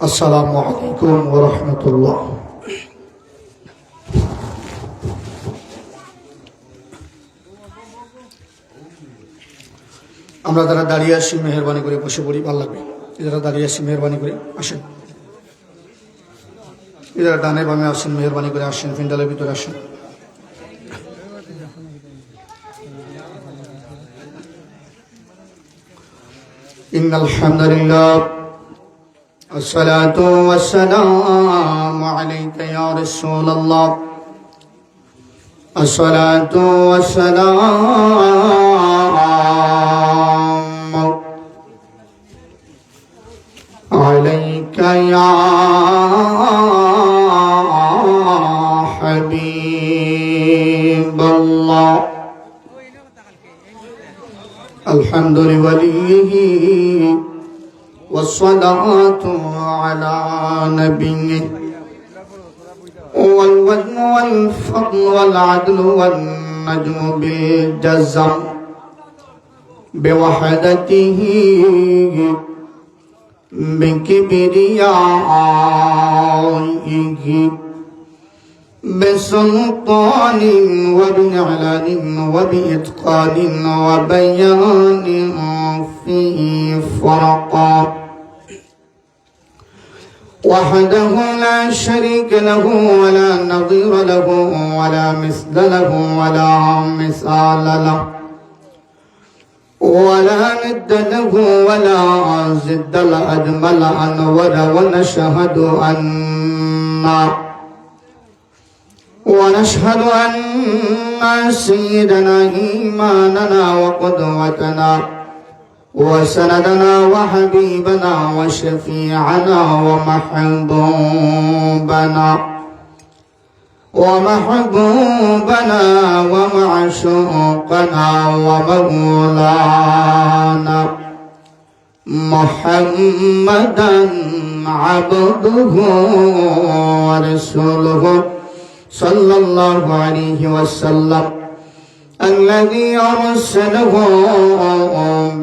আসসালামু আলাইকুম ওয়া রাহমাতুল্লাহ। আমরা যারা দাঁড়িয়ে আছি মেহেরবানি করে বসে পড়ি, ভালো লাগবে। যারা দাঁড়িয়ে আছি মেহেরবানি করে আসেন, যারা ডানে বামে আসেন মেহেরবানি করে আসেন, ফিন্ডালের ভিতরে আসেন। ইন্নাল হামদুলিল্লাহ আসসালাতু ওয়াসসালামু আলাইকা ইয়া রাসূলুল্লাহ। আসসালাতু ওয়াসসালামু আলাইকা ইয়া হাবিবাল্লাহ। আলহামদুলিল্লাহ والصلاة على نبيه والوزن والفضل والعدل والنجم بالجزم بوحدته بكبريائه بسلطان وبإعلان وبإتقان وبيان فيه فرقا وحده لا شريك له ولا نظير له ولا مثل له ولا مثال له ولا ند له ولا ضد له أجمل أنور ونشهد أن سيدنا إيماننا وقدوتنا وسندنا وحبيبنا وشفيعنا ومحبوبنا ومعشوقنا ومولانا محمدا عبده ورسوله صلى الله عليه وسلم الذي أرسله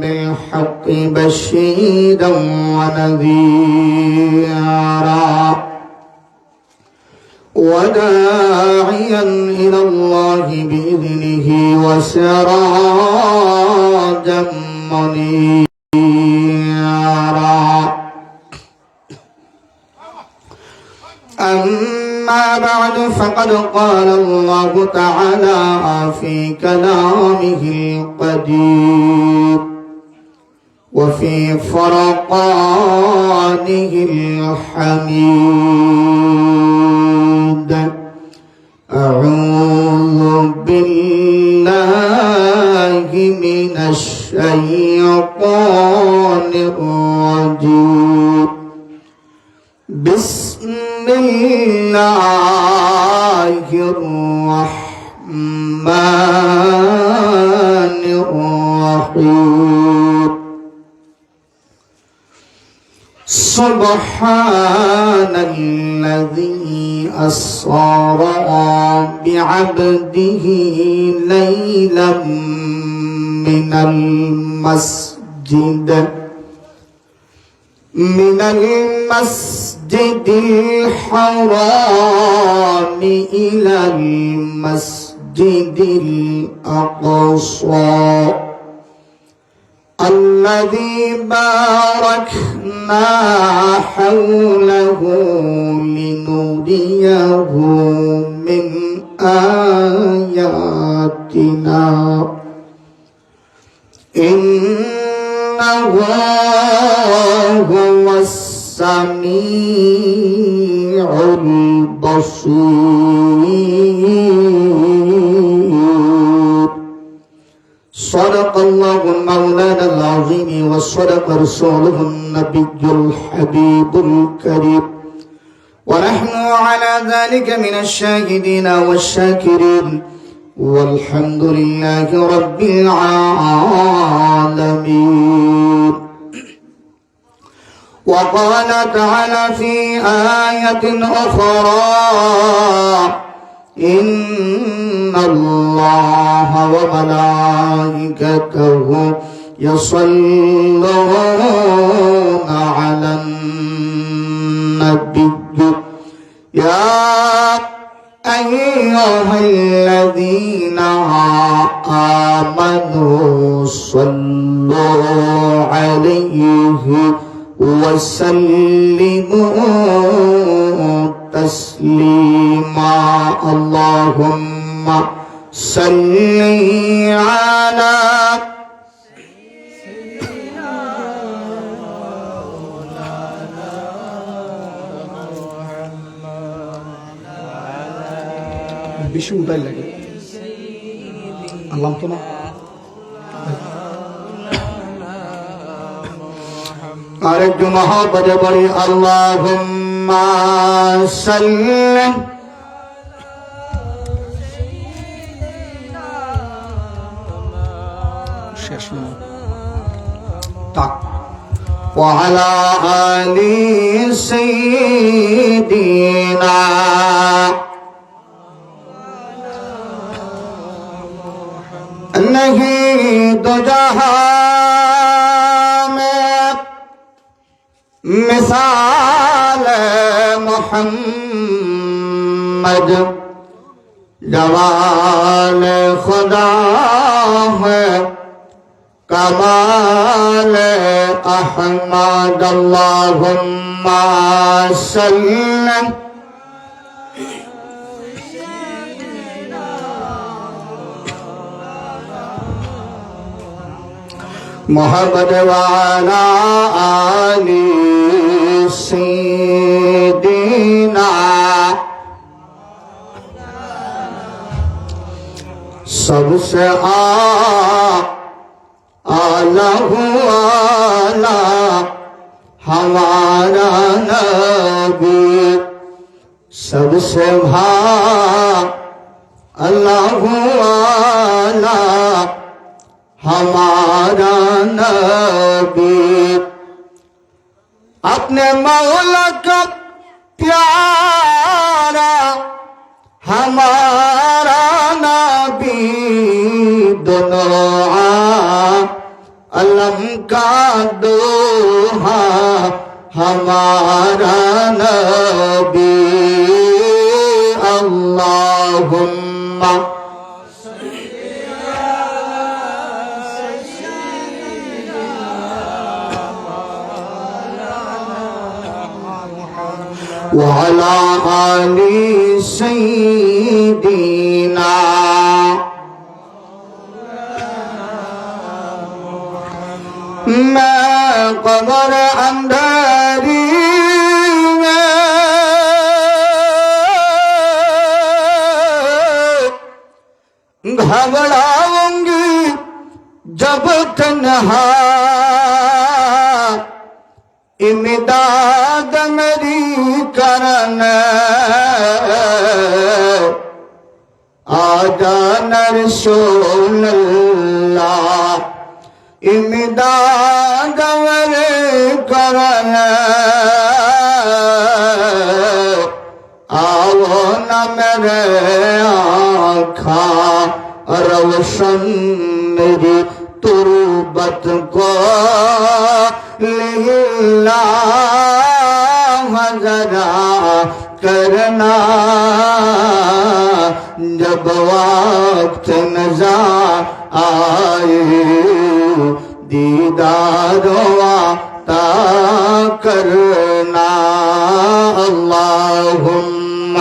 بالحق بشيرا ونذيرا وداعيا إلى الله بإذنه وسراجا منيرا. أما بعد فقد قال الله تعالى في كلامه القدير وفي فرقانه الحميد. أعوذ بالله من الشيطان الرجيم. بسم الله الرحمن الرحيم. سبحان الذي أسرى بعبده ليلا من المسجد الحرام إلى المسجد الأقصى الذي باركنا حوله لنريه من آياتنا إنه هو السميع البصير. صدق الله مولانا العظيم وصدق رسوله النبي الحبيب الكريم ونحن على ذلك من الشاهدين والشاكرين والحمد لله رب العالمين. وقال تعالى في آية أخرى إن الله وملائكته يصلون على النبي يا أيها الذين آمنوا صلوا عليه وسلموا تسليما اللهم صل على বেশি উল্টাই লাগে আল্লাহ তো না আরেকটু মহব্বতে পড়ি আল্লাহুম্মা সাল্লি শেষ তাক ওয়া আলা আলি সাইয়্যিদিনা نہیں تو جہاں میں مثال محمد جمال خدا ہے کمال احمد اللہم صلی محمد والا آلی سیدنا سب سے اعلیٰ والا ہمارا نبی سب سے اعلیٰ والا ہمارا نبی اپنے مولا کا پیارا ہمارا نبی دونوں عالم کا دوہا ہمارا نبی اللہم وعلى آل سيدنا میں قبر اندھیری میں گھبراؤں گی جب تنہا امداد میری کرنا آجانا رسول اللہ امداد میری کرنا آؤ نہ میرے آنکھاں روشن میری تربت کو للہ ذرا کرنا جب وقت نظر آئے دیدار عطا کرنا اللہم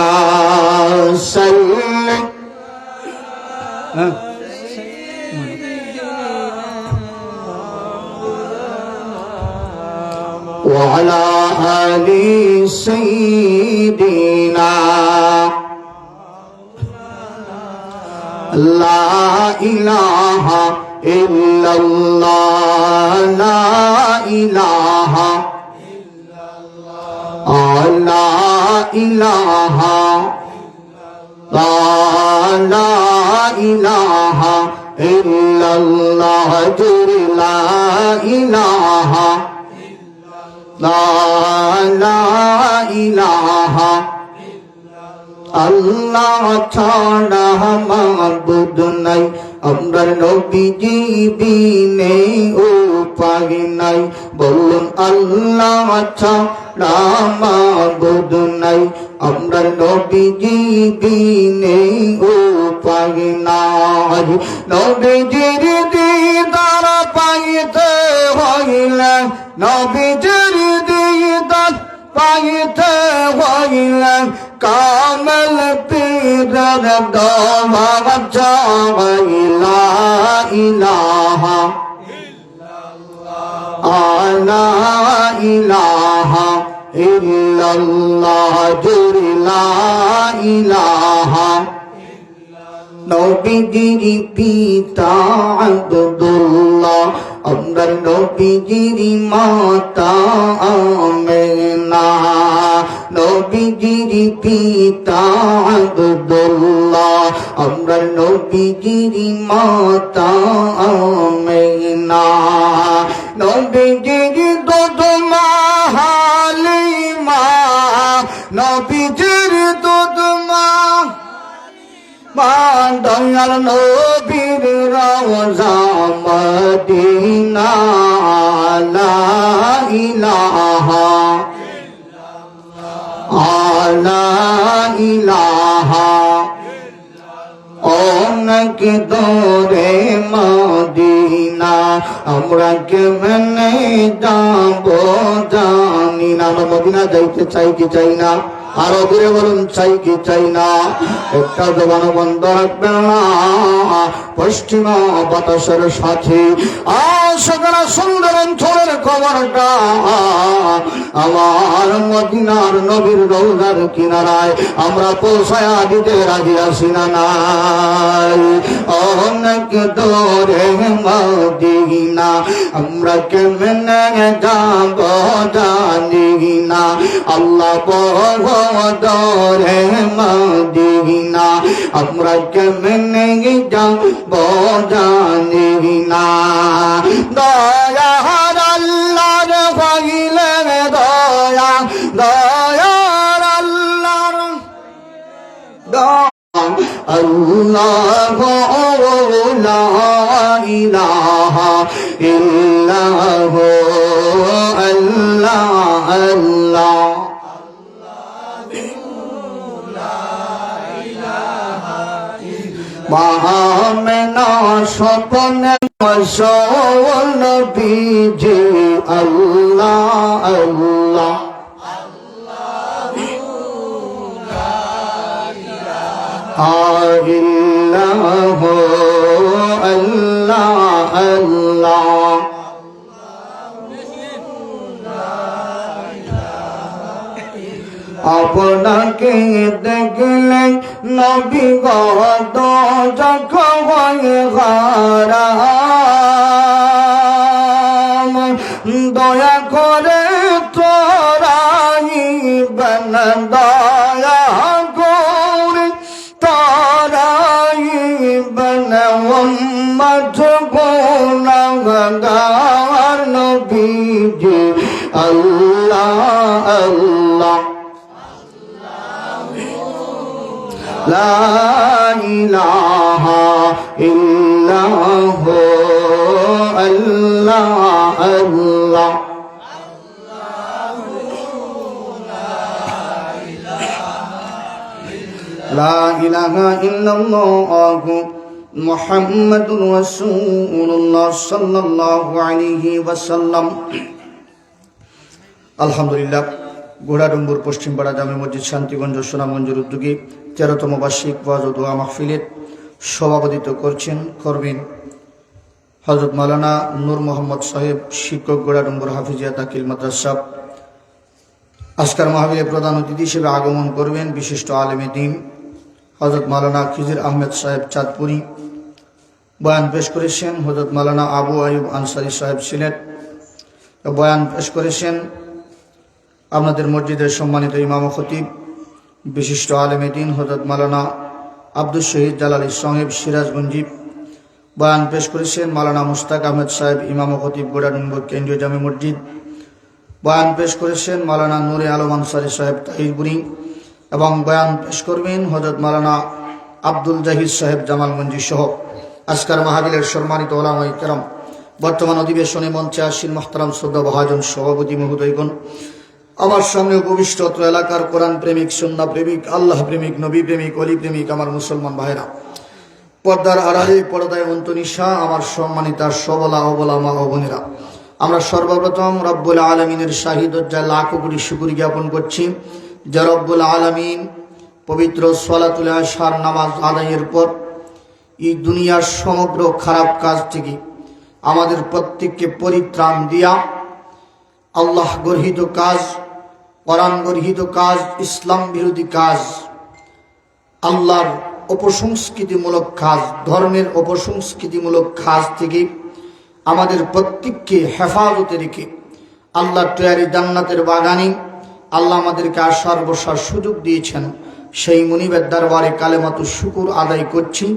صلی وعلى آل سيدنا لا إله إلا الله لا إله لا إله لا إله إلا الله لا إله لا إله اللہ چھاڑا معبود نہیں امر نبی جی بھی نہیں উপায় নাই, বলুন আল্লাহ ছাড়া মাবুদ নাই, আমরার নবীজি বিনে উপায় নাই। নবীজির দিদার পাইতে হইলে, নবীজির দিদার পাইতে হইলে কামেল পীরের দোয়া চাই। লা ইলাহা লা ইলাহা ইল্লাল্লাহ, জোরে লা ইলাহা। নবীজির পিতা আব্দুল্লাহ, আমরার নবীজির মাতা আমেনা। নবীজির পিতা আব্দুল্লাহ, আমরার নবীজির মাতা আমেনা। নবীজির দুধ মা হালিমা, নবীজির দুধ মা দয়াল নবীর রওজা মদিনা। লা ইলাহা লা ইলাহা, অনেক দূরে মদিনা, আমরা কেমনে যাব জানি না। আমরা মদিনা যাইতে চাই কি চাই না? আরো দূরে বলুন, চাই কি চাই না? একটা জবান বন্ধ রাখবেন না। পশ্চিমা বাতাসের সাথে সেখানে সুন্দর অঞ্চলের খবরটা আমার মদিনার নবীর রওজার কিনারায় আমরা পৌঁছায়া দিতে রাজি আছি না নাই? অনেক দূরে মদিনা, আমরা কেমনে যাব জানি না। আল্লাহ দরে মদিনা, আমরা কেমনে যাব জানি না। দয়ার আল্লাহর হইলে দয়া, দয়ার আল্লাহর আল্লাহ লা ইলাহা ইল্লাহু আল্লাহ আল্লাহ। মহামেনা স্বপ্নে নবীজি আল্লাহ আল্লাহ। ইল্লাহু আল্লাহ আল্লাহ। আপনাকে দেখলে নবী গদ যখন হারাম, দয়া করে তোরাইবেন, দয়া করে তোরাইবেন উম্মত গুনাহগার নবীজি আল্লাহ আল্লাহ। লা ইলাহা ইল্লাহু আল্লাহ আল্লাহ। লা ইলাহা ইল্লাল্লাহু মুহাম্মাদুর রাসূলুল্লাহ সাল্লাল্লাহু আলাইহি ওয়াসাল্লাম। আলহামদুলিল্লাহ, ঘোড়াডুম্বুর পশ্চিমপাড়া জামে মসজিদ শান্তিগঞ্জ সুনামগঞ্জের উদ্যোগে 13তম বার্ষিক ওয়াজ ও দোয়া মাহফিলের সভাপতিত্ব করবেন হযরত মাওলানা নূর মোহাম্মদ সাহেব, শিক্ষক, ঘোড়াডুম্বুর হাফিজিয়া দাখিল মাদ্রাসা। আজকের মাহফিলে প্রধান অতিথি হিসেবে আগমন করবেন বিশিষ্ট আলেমে দ্বীন হযরত মাওলানা খিজির আহমেদ সাহেব চাঁদপুরি। বয়ান পেশ করেছেন হযরত মাওলানা আবু আয়ুব আনসারী সাহেব সিলেট। বয়ান পেশ করেছেন আপনাদের মসজিদের সম্মানিত ইমাম ও খতিব বিশিষ্ট আলেমে দ্বীন হযরত মাওলানা আব্দুল শহীদ জালালী সাহেব সিরাজগঞ্জি। বয়ান পেশ করেছেন মাওলানা মুস্তাক আহমেদ সাহেব, ইমাম ও খতিব, ঘোড়াডুম্বুর কেন্দ্রীয় জামে মসজিদ। বয়ান পেশ করেছেন মাওলানা নূরে আলম আনসারী সাহেব তাহিরপুরি এবং বয়ান পেশ করবেন হযরত মাওলানা আব্দুল জাহিদ সাহেব জামালগঞ্জি সহ আজকের মাহফিলের সম্মানিত উলামায়ে কেরাম, বর্তমান অধিবেশনে মঞ্চে আসীন মুহতারাম শ্রদ্ধা ভাজন সভাপতি মহোদয়গণ, আমার সামনে উপবিষ্ট অত্র এলাকার কোরআন প্রেমিক, সুন্নাহ প্রেমিক, আল্লাহ প্রেমিক, নবী প্রেমিক, অলি প্রেমিক আমার মুসলমান ভাইরা, পর্দার আড়ালে পর্দায় অন্তনিশা আমার সম্মানিতা সবলা অবলা মা ও বোনেরা, আমরা সর্বপ্রথম রব্বুল আলমিনের শাহিদুজ্জাহ লাখো কোটি শুকর জ্ঞাপন করছি যে রব্বুল আলমিন পবিত্র সালাতুল আশার নামাজ আদায়ের পর এই দুনিয়ার সমগ্র খারাপ কাজ থেকে আমাদের প্রত্যেককে পরিত্রাণ দিয়া আল্লাহ গর্হিত কাজ, কোরআন গর্হিত কাজ, ইসলাম বিরোধী কাজ, আল্লাহর অপসংস্কৃতিমূলক কাজ, ধর্মের অপসংস্কৃতিমূলক কাজ থেকে আমাদের প্রত্যেককে হেফাজতে রেখে আল্লাহর তৈরি জান্নাতের বাগানে আল্লাহ আমাদেরকে আসার বসার সুযোগ দিয়েছেন। সেই মুনিবের দরবারে কালেমাতু শুকুর আদায় করছি।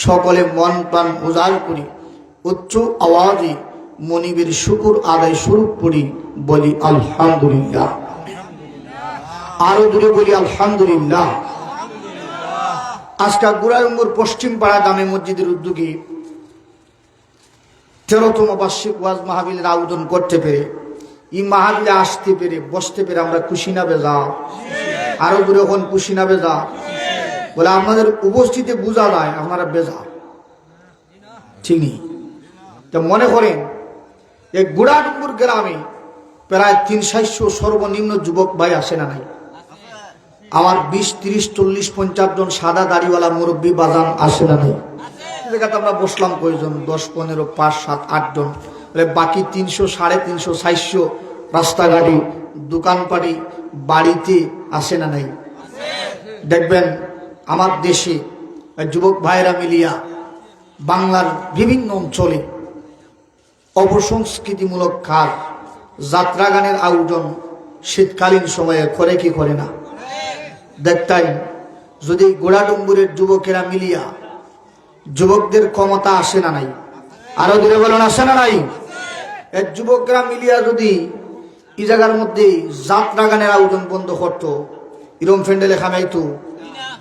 সকলে মন প্রাণ উজাড় করি, উচ্চ আওয়াজে মুনিবের শুকুর আদায় স্বরূপ করি, বলি আলহামদুলিল্লাহ। আরো দূরে বলি আলহামদুলিল্লাহ। আজকে গুড়ায়ুঙ্গুর পশ্চিম পাড়া জামে মসজিদের উদ্যোগে 13তম বার্ষিক ওয়াজ মাহফিলের আয়োজন করতে পেরে, এই মাহফিলে আসতে পেরে, বসতে পেরে আমরা খুশি না বেজা? আরো দূরে হন খুশি না বেজা? বলে আমাদের উপস্থিতি বোঝা যায় আপনারা বেজা, ঠিক নেই? তো মনে করেন এই গুড়াডুঙ্গুর গ্রামে প্রায় 300 সর্বনিম্ন যুবক ভাই আসে না নাই? আমার 20, 30, 40, 50 জন সাদা দাড়িওয়ালা মুরব্বী বাজান আসে না নাই? জায়গাতে আমরা বসলাম কয়জন? 10, 15, 5, 7, 8 জন। বাকি 300, 350, 400 রাস্তাঘাটে, দোকানপাটি, বাড়িতে আসে না নাই? দেখবেন আমার দেশে যুবক ভাইরা মিলিয়া বাংলার বিভিন্ন অঞ্চলে অপসংস্কৃতিমূলক কাজ, যাত্রা গানের আয়োজন শীতকালীন সময়ে করে কি করে না? দেখতাই যদি গোড়াডুঙ্গুরের যুবকেরা মিলিয়া, যুবকদের ক্ষমতা আসে না নাই? আরো দূরে বলুন আসে না নাই? এর যুবকরা মিলিয়া যদি এই জায়গার মধ্যে যাত্রা গানের আয়োজন বন্ধ করতো, ইরম ফ্যান্ডেলে খাওয়াইতো,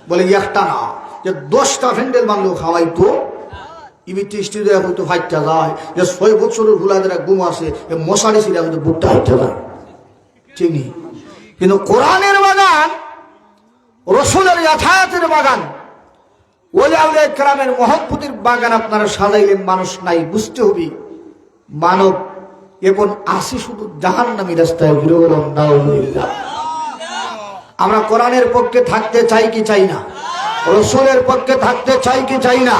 বলে একটা না যে 10টা ফ্যান্ডেল বাংলো খাওয়াইতো, ইবিটি স্টুডিও হয়তো ফাইটটা যায়, যে 6 বছরের হুলাদের ঘুম আসে, মশারি ছিল হয়তো বুটটা হাইটটা যায়, ঠিক নেই? কিন্তু কোরআনের বাগান, রসুলের ইয়াথায়াতের বাগান, ওলি আউলিয়া কেরামের মহব্বতের বাগান আপনারা সাজাইলেন, মানুষ নাই। বুঝতে হবে মানব এবং আসি শুধু জাহান্নামী রাস্তায় ঘুরে বলুন নাউজুবিল্লাহ। আমরা কোরআনের পক্ষে থাকতে চাই কি চাই না? রসুলের পক্ষে থাকতে চাই কি চাই না?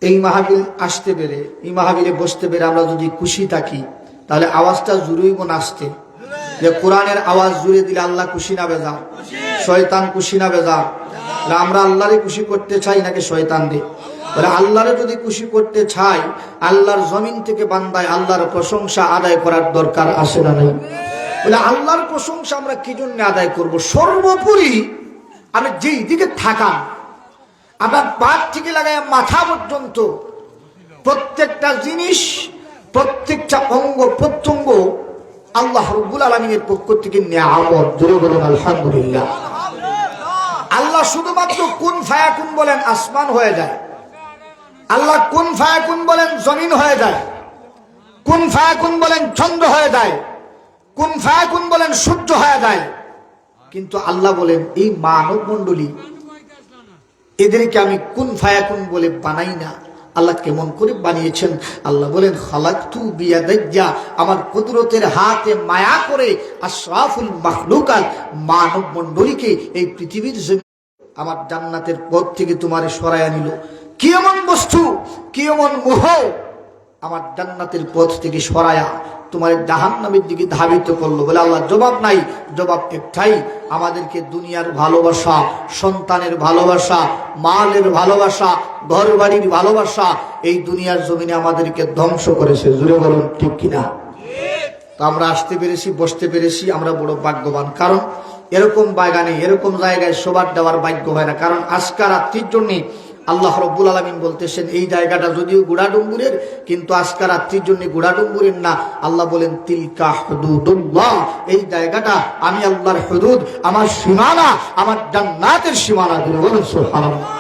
এই মাহফিল আসতে পেরে, এই মাহফিলে বসতে পেরে আমরা যদি খুশি থাকি, তাহলে আওয়াজটা জুড়েই মন আসতে যে কোরআনের আওয়াজ জুড়ে দিলে আল্লাহ খুশি না বেজা? শয়তান খুশি না বেজা? আমরা আল্লাহরে খুশি করতে চাই নাকি শয়তান রে? বলে আল্লাহরে যদি খুশি করতে চাই, আল্লাহর জমিন থেকে বান্দায় আল্লাহর প্রশংসা আদায় করার দরকার আসে না নাই? বলে আল্লাহর প্রশংসা আমরা কি জন্য আদায় করব? সর্বোপরি আমি যেই দিকে থাকাম, আপনার পাট থেকে লাগায় মাথা পর্যন্ত প্রত্যেকটা জিনিস, প্রত্যেকটা অঙ্গ প্রত্যঙ্গ আল্লাহ রাব্বুল আলামিনের পক্ষ থেকে নিয়ামত। জোরে বলুন আলহামদুলিল্লাহ। আল্লাহ শুধুমাত্র কুন ফায়াকুন বলেন আসমান হয়ে যায়, আল্লাহ কুন ফায়াকুন বলেন জমিন হয়ে যায়, কুন ফায়াকুন বলেন চন্দ্র হয়ে যায়, কুন ফায়াকুন বলেন সূর্য হয়ে যায়। কিন্তু আল্লাহ বলেন এই মানব মণ্ডলী, এদেরকে আমি কুন ফায়াকুন বলে বানাই না। আল্লাহ কেমন করে বানিয়েছেন? আল্লাহ বলেন খালাকতু বিয়াদাইয়া, আমার কুদরতের হাতে মায়া করে আশরাফুল মাখলুকাত, মানব মণ্ডলীকে এই পৃথিবীর আমার জান্নাতের পথ থেকে তোমারে সরাইয়া নিল। কি এমন বস্তু, কি এমন মোহ আমার জান্নাতের পথ থেকে সরায়া তোমার জাহান্নামের দিকে ধাবিত করলো? বলে আল্লাহ জবাব নাই, জবাব একটাই, আমাদেরকে দুনিয়ার ভালোবাসা, সন্তানের ভালোবাসা, মালের ভালোবাসা, ঘর বাড়ির ভালোবাসা এই দুনিয়ার জমিনে আমাদেরকে ধ্বংস করেছে। জুড়ে বলুন ঠিক কিনা? তো আমরা আসতে পেরেছি, বসতে পেরেছি, আমরা বড় ভাগ্যবান। কারণ এরকম বাগানে, এরকম জায়গায় সবার দেওয়ার ভাগ্য হয় না। কারণ আজকে রাত্রির জন্য আল্লাহ রাব্বুল আলামিন বলতেছেন এই জায়গাটা যদিও গুড়াডুঙ্গুরের, কিন্তু আজকে রাত্রির জন্য গুড়াডুঙ্গুরের না। আল্লাহ বলেন তিলকা হুদুদুল্লাহ, এই জায়গাটা আমি আল্লাহর হুদুদ, আমার সীমানা, আমার জান্নাতের সীমানা। বলুন সুবহানাল্লাহ।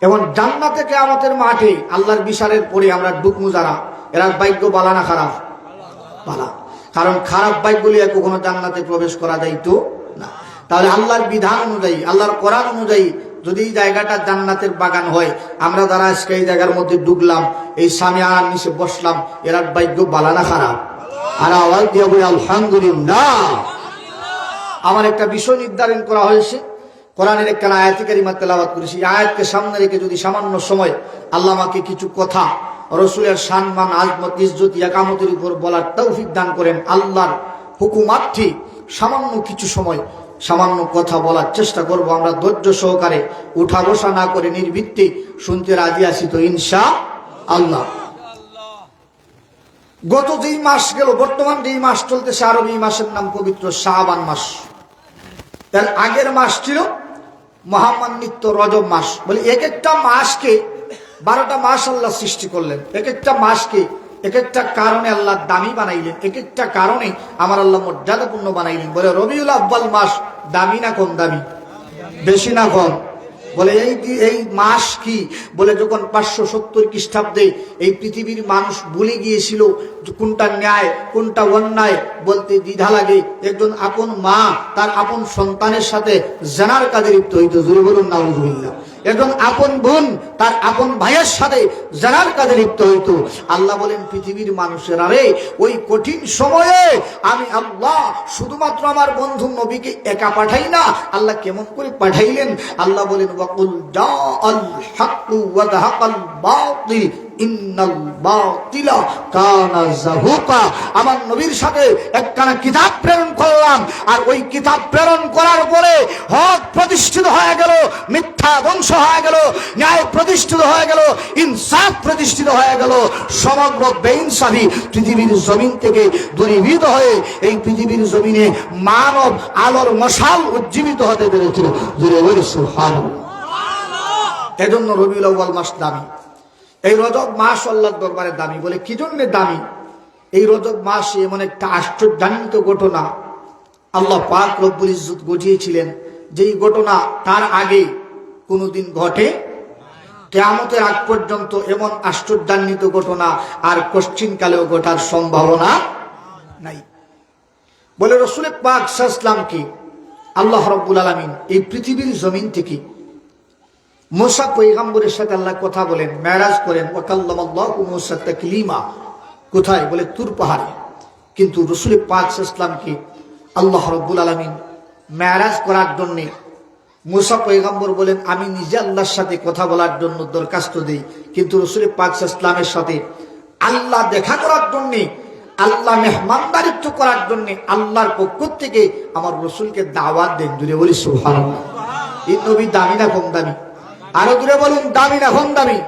এবং জান্নাতে কিয়ামতের মাঠে আল্লাহর বিচারের পরে আমরা ডুবমু যারা, এরা ভাগ্য বালা না খারাপ? বালা। কারণ খারাপ ভাগ্যগুলি কখনো জান্নাতে প্রবেশ করা যাইতো না। তাহলে আল্লাহর বিধান অনুযায়ী, আল্লাহর কোরআন অনুযায়ী যদি এই জায়গাটা জান্নাতের বাগান হয়, আমরা যারা আজকে এই জায়গার মধ্যে ঢুকলাম, এই সামিয়ানার নিচে বসলাম, এরা ভাগ্য বালা না খারাপ? আর আওয়াজ দিয়ে বলি আলহামদুলিল্লাহ। আমার একটা বিষয় নির্ধারণ করা হয়েছে, কোরআনের একটা আয়াতে কারিমা তেলাওয়াত করেছি। আয়াতকে সামনে রেখে যদি সামান্য সময় আল্লাহ আমাকে কিছু কথা রসুলের সম্মান, আজমত, ইজ্জত, ইয়াকামতের উপর বলার তৌফিক দান করেন, আল্লাহর হুকুমার্থে সামান্য কিছু সময় সামান্য কথা বলার চেষ্টা করব। আমরা ধৈর্য সহকারে উঠা বসা না করে নির্ভীকতে শুনতে রাজি আছি তো ইনশাআল্লাহ। গত যেই মাস গেল, বর্তমান যেই মাস চলতেছে আরবি মাসের নাম পবিত্র শাবান মাস। তার আগের মাস ছিল মহামান্বিত রজব মাস। বলে এক একটা মাসকে 12টা মাস আল্লাহ সৃষ্টি করলেন, এক একটা মাসকে এক একটা কারণে আল্লাহ দামি বানাইলেন, এক একটা কারণে আমার আল্লাহ মর্যাদাপূর্ণ বানাইলেন। বলে রবিউল আউয়াল মাস দামি না কম দামি? বেশি না কম? বলে এই মাস কি? বলে যখন 570 খ্রিস্টাব্দে এই পৃথিবীর মানুষ ভুলে গিয়েছিল কোনটা ন্যায় কোনটা অন্যায়, বলতে দ্বিধা লাগে। একজন আপন মা তার আপন সন্তানের সাথে জানার কাজে লিপ্ত হইতো, জোরে বলুন নাউযুবিল্লাহ। একজন আপন বোন তার আপন ভাইয়ের সাথে জানার কাজে লিপ্ত হইতো। আল্লাহ বলেন পৃথিবীর মানুষের, আরে ওই কঠিন সময়ে আমি আল্লাহ শুধুমাত্র আমার বন্ধু নবীকে একা পাঠাই না। আল্লাহ কেমন করে পাঠাইলেন? আল্লাহ বলেন ওয়াকুল জাআল হাক্কু ওয়া যাহাকাল বাতিল ইন্নাল বাতিলা কানা যাহুকা। আমার নবীর সাথে একখানা কিতাব প্রেরণ করলাম, আর ওই কিতাব প্রেরণ করার পরে হক প্রতিষ্ঠিত হয়ে গেল, মিথ্যা ধ্বংস হয়ে গেল, ন্যায় প্রতিষ্ঠিত হয়ে গেল, ইনসাফ প্রতিষ্ঠিত হয়ে গেল। সমগ্র বেইনসাফি পৃথিবীর জমিন থেকে দূরীভূত হয়ে এই পৃথিবীর জমিনে মানব আলোর মশাল উজ্জীবিত হতে পেরেছিল। সুবহানাল্লাহ। এজন্য রবিউল আউয়াল মাস দামি, এই রজব মাস আল্লাহর দরবারে দামি। বলে কি জন্য দামি? এই রজব মাস এমন একটা আশ্চর্যান্বিত ঘটনা আল্লাহ পাক রব্বুল ইজ্জত ঘটিয়েছিলেন, যেই ঘটনা তার আগে কোনোদিন ঘটে, কিয়ামতের আগ পর্যন্ত এমন আশ্চর্যান্বিত ঘটনা আর কোশ্চিনকালেও ঘটার সম্ভাবনা নাই। বলে রাসূল পাক সাল্লাল্লাহু আলাইহি ওয়াসাল্লামকে আল্লাহ রাব্বুল আলামিন এই পৃথিবীর জমিন থেকে মুসা পয়গম্বরের সাথে আল্লাহ কথা বলেন, মেরাজ করেন। ওয়া কাল্লামাল্লাহু মুসা তাকলিমা। কোথায়? বলে তুর পাহাড়ে। কিন্তু রাসূল পাক সাল্লাল্লাহু আলাইহি ওয়াসাল্লামকে আল্লাহ রাব্বুল আলামিন মেরাজ করার জন্য মুসা পয়গম্বর বলেন আমি নিজে আল্লাহর সাথে কথা বলার জন্য দরখাস্ত দেই। কিন্তু রাসূল পাক সাল্লাল্লাহু আলাইহি ওয়াসাল্লামের সাথে আল্লাহ দেখা করার জন্য, আল্লাহ মেহমানদারিত্ব করার জন্য আল্লাহর পক্ষ থেকে আমার রাসূলকে দাওয়াত দেন। জুড়ে বলি সুবহানাল্লাহ। এই নবী দামি না কম দামি? আরো দূরে বলুন, দামি না কম দামি?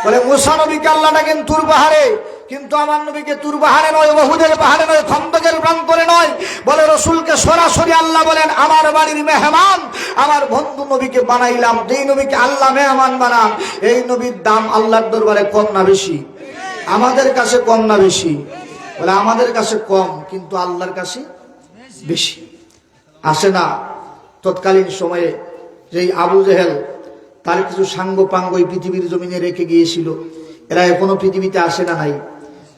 বলে মুসা নবীকে আল্লাহ ডাকেন তুর পাহাড়ে, কিন্তু আমার নবীকে তুর পাহাড়ে নয়, উহুদের পাহাড়ে নয়, খন্দকের প্রান্তরে নয়। বলে রাসূলকে সরাসরি আল্লাহ বলেন আমার বাড়ির মেহমান, আমার বন্ধু নবীকে বানাইলাম। যেই নবীকে আল্লাহ মেহমান বানান, এই নবীর দাম আল্লাহর দরবারে কম না বেশি? আমাদের কাছে কম না বেশি? বলে আমাদের কাছে কম, কিন্তু আল্লাহর কাছে বেশি। আসে না তৎকালীন সময়ে যেই আবু জেহেল তার কিছু সাঙ্গ পাঙ্গ এই পৃথিবীর জমিনে রেখে গিয়েছিল, এরা এখনো পৃথিবীতে আসে না নাই?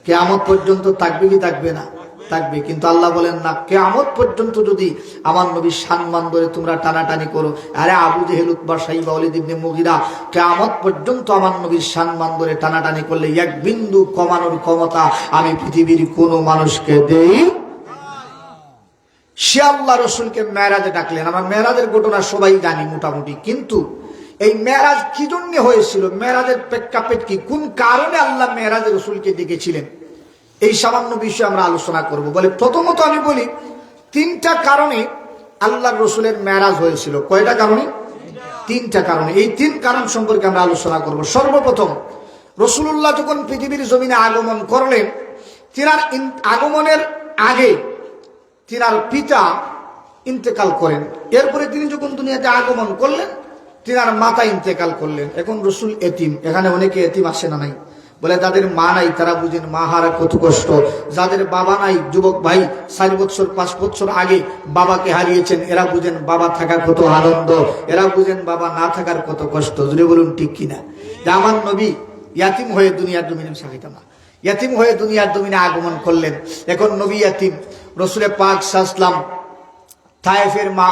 কিয়ামত পর্যন্ত থাকবে কি থাকবে না? থাকবে। কিন্তু আল্লাহ বলেন না, কিয়ামত পর্যন্ত যদি আমার নবীর সম্মান ধরে তোমরা টানাটানি করো, আরে আবু জেহেল, উতবা, শাইবা, ওয়ালিদ ইবনে মুগীরা, কিয়ামত পর্যন্ত আমার নবীর সম্মান ধরে টানাটানি করলে এক বিন্দু কমানোর ক্ষমতা আমি পৃথিবীর কোনো মানুষকে দেই। সে আল্লাহ রসুলকে মেরাজে ডাকলেন। আমার মেরাজের ঘটনা সবাই জানি মোটামুটি, কিন্তু এই মেরাজ কি জন্য হয়েছিল, মেরাজের প্রেক্ষাপট কি, কোন কারণে আল্লাহ মেরাজে রসুলকে ডেকেছিলেন, এই সামান্য বিষয়ে আমরা আলোচনা করব। বলে প্রথমত আমি বলি 3টা কারণে আল্লাহর রসুলের মেরাজ হয়েছিল। কয়টা কারণে? 3টা কারণে। এই 3 কারণ সম্পর্কে আমরা আলোচনা করব। সর্বপ্রথম, রাসূলুল্লাহ যখন পৃথিবীর জমিনে আগমন করলেন, তিনার আগমনের আগে তিনার পিতা ইন্তেকাল করেন। এরপরে তিনি যখন দুনিয়াতে আগমন করলেন, তিনার মাতা ইন্তেকাল করলেন। এখন রসুল এতিম। এখানে অনেকে এতিম আসে না নাই? বলে যাদের মা নাই তারা বুঝেন মা হারা কত কষ্ট, যাদের বাবা নাই যুবক ভাই 4 বছর 5 বছর আগে বাবাকে হারিয়েছেন, এরা বুঝেন বাবা থাকা কত আনন্দ, এরা বুঝেন বাবা না থাকার কত কষ্ট। জুড়ে বলুন ঠিক কিনা? যে আমার নবী ইয়াতিম হয়ে দুনিয়ার জমিনে সাহিতাম না, ইয়াতিম হয়ে দুনিয়ার জমিনে আগমন করলেন। এখন নবী ইয়াতিম, রসুলের পাক সাল্লাল্লাহু আলাইহি ওয়াসাল্লাম তায়েফের মা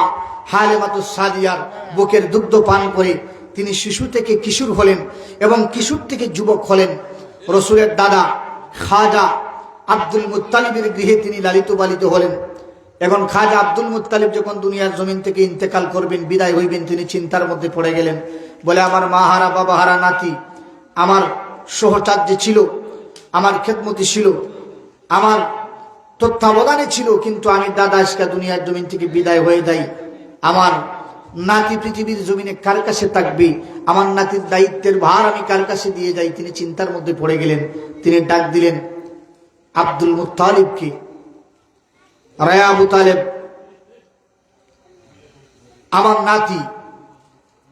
হালিমাতুস সাদিয়ার বুকের দুগ্ধ পান করে তিনি শিশু থেকে কিশোর হলেন এবং কিশোর থেকে যুবক হলেন। রসুলের দাদা খাজা আব্দুল মুত্তালিবের গৃহে তিনি লালিত পালিত হলেন। এখন খাজা আব্দুল মুত্তালিব যখন দুনিয়ার জমিন থেকে ইন্তেকাল করবেন, বিদায় হইবেন, তিনি চিন্তার মধ্যে পড়ে গেলেন। বলে আমার মা হারা বাবা হারা নাতি আমার সহচার্য ছিল, আমার খেদমতি ছিল, আমার তত্ত্বাবধানে ছিল, কিন্তু আমি দাদা আজকে দুনিয়ার জমিন থেকে বিদায় হয়ে যাই, আমার নাতি পৃথিবীর জমিনে কার কাছে থাকবে, আমার নাতির দায়িত্বের ভার আমি কার কাছে দিয়ে যাই। তিনি চিন্তার মধ্যে পড়ে গেলেন। তিনি ডাক দিলেন আব্দুল মুত্তালিবকে, রে আবু তালেব, আমার নাতি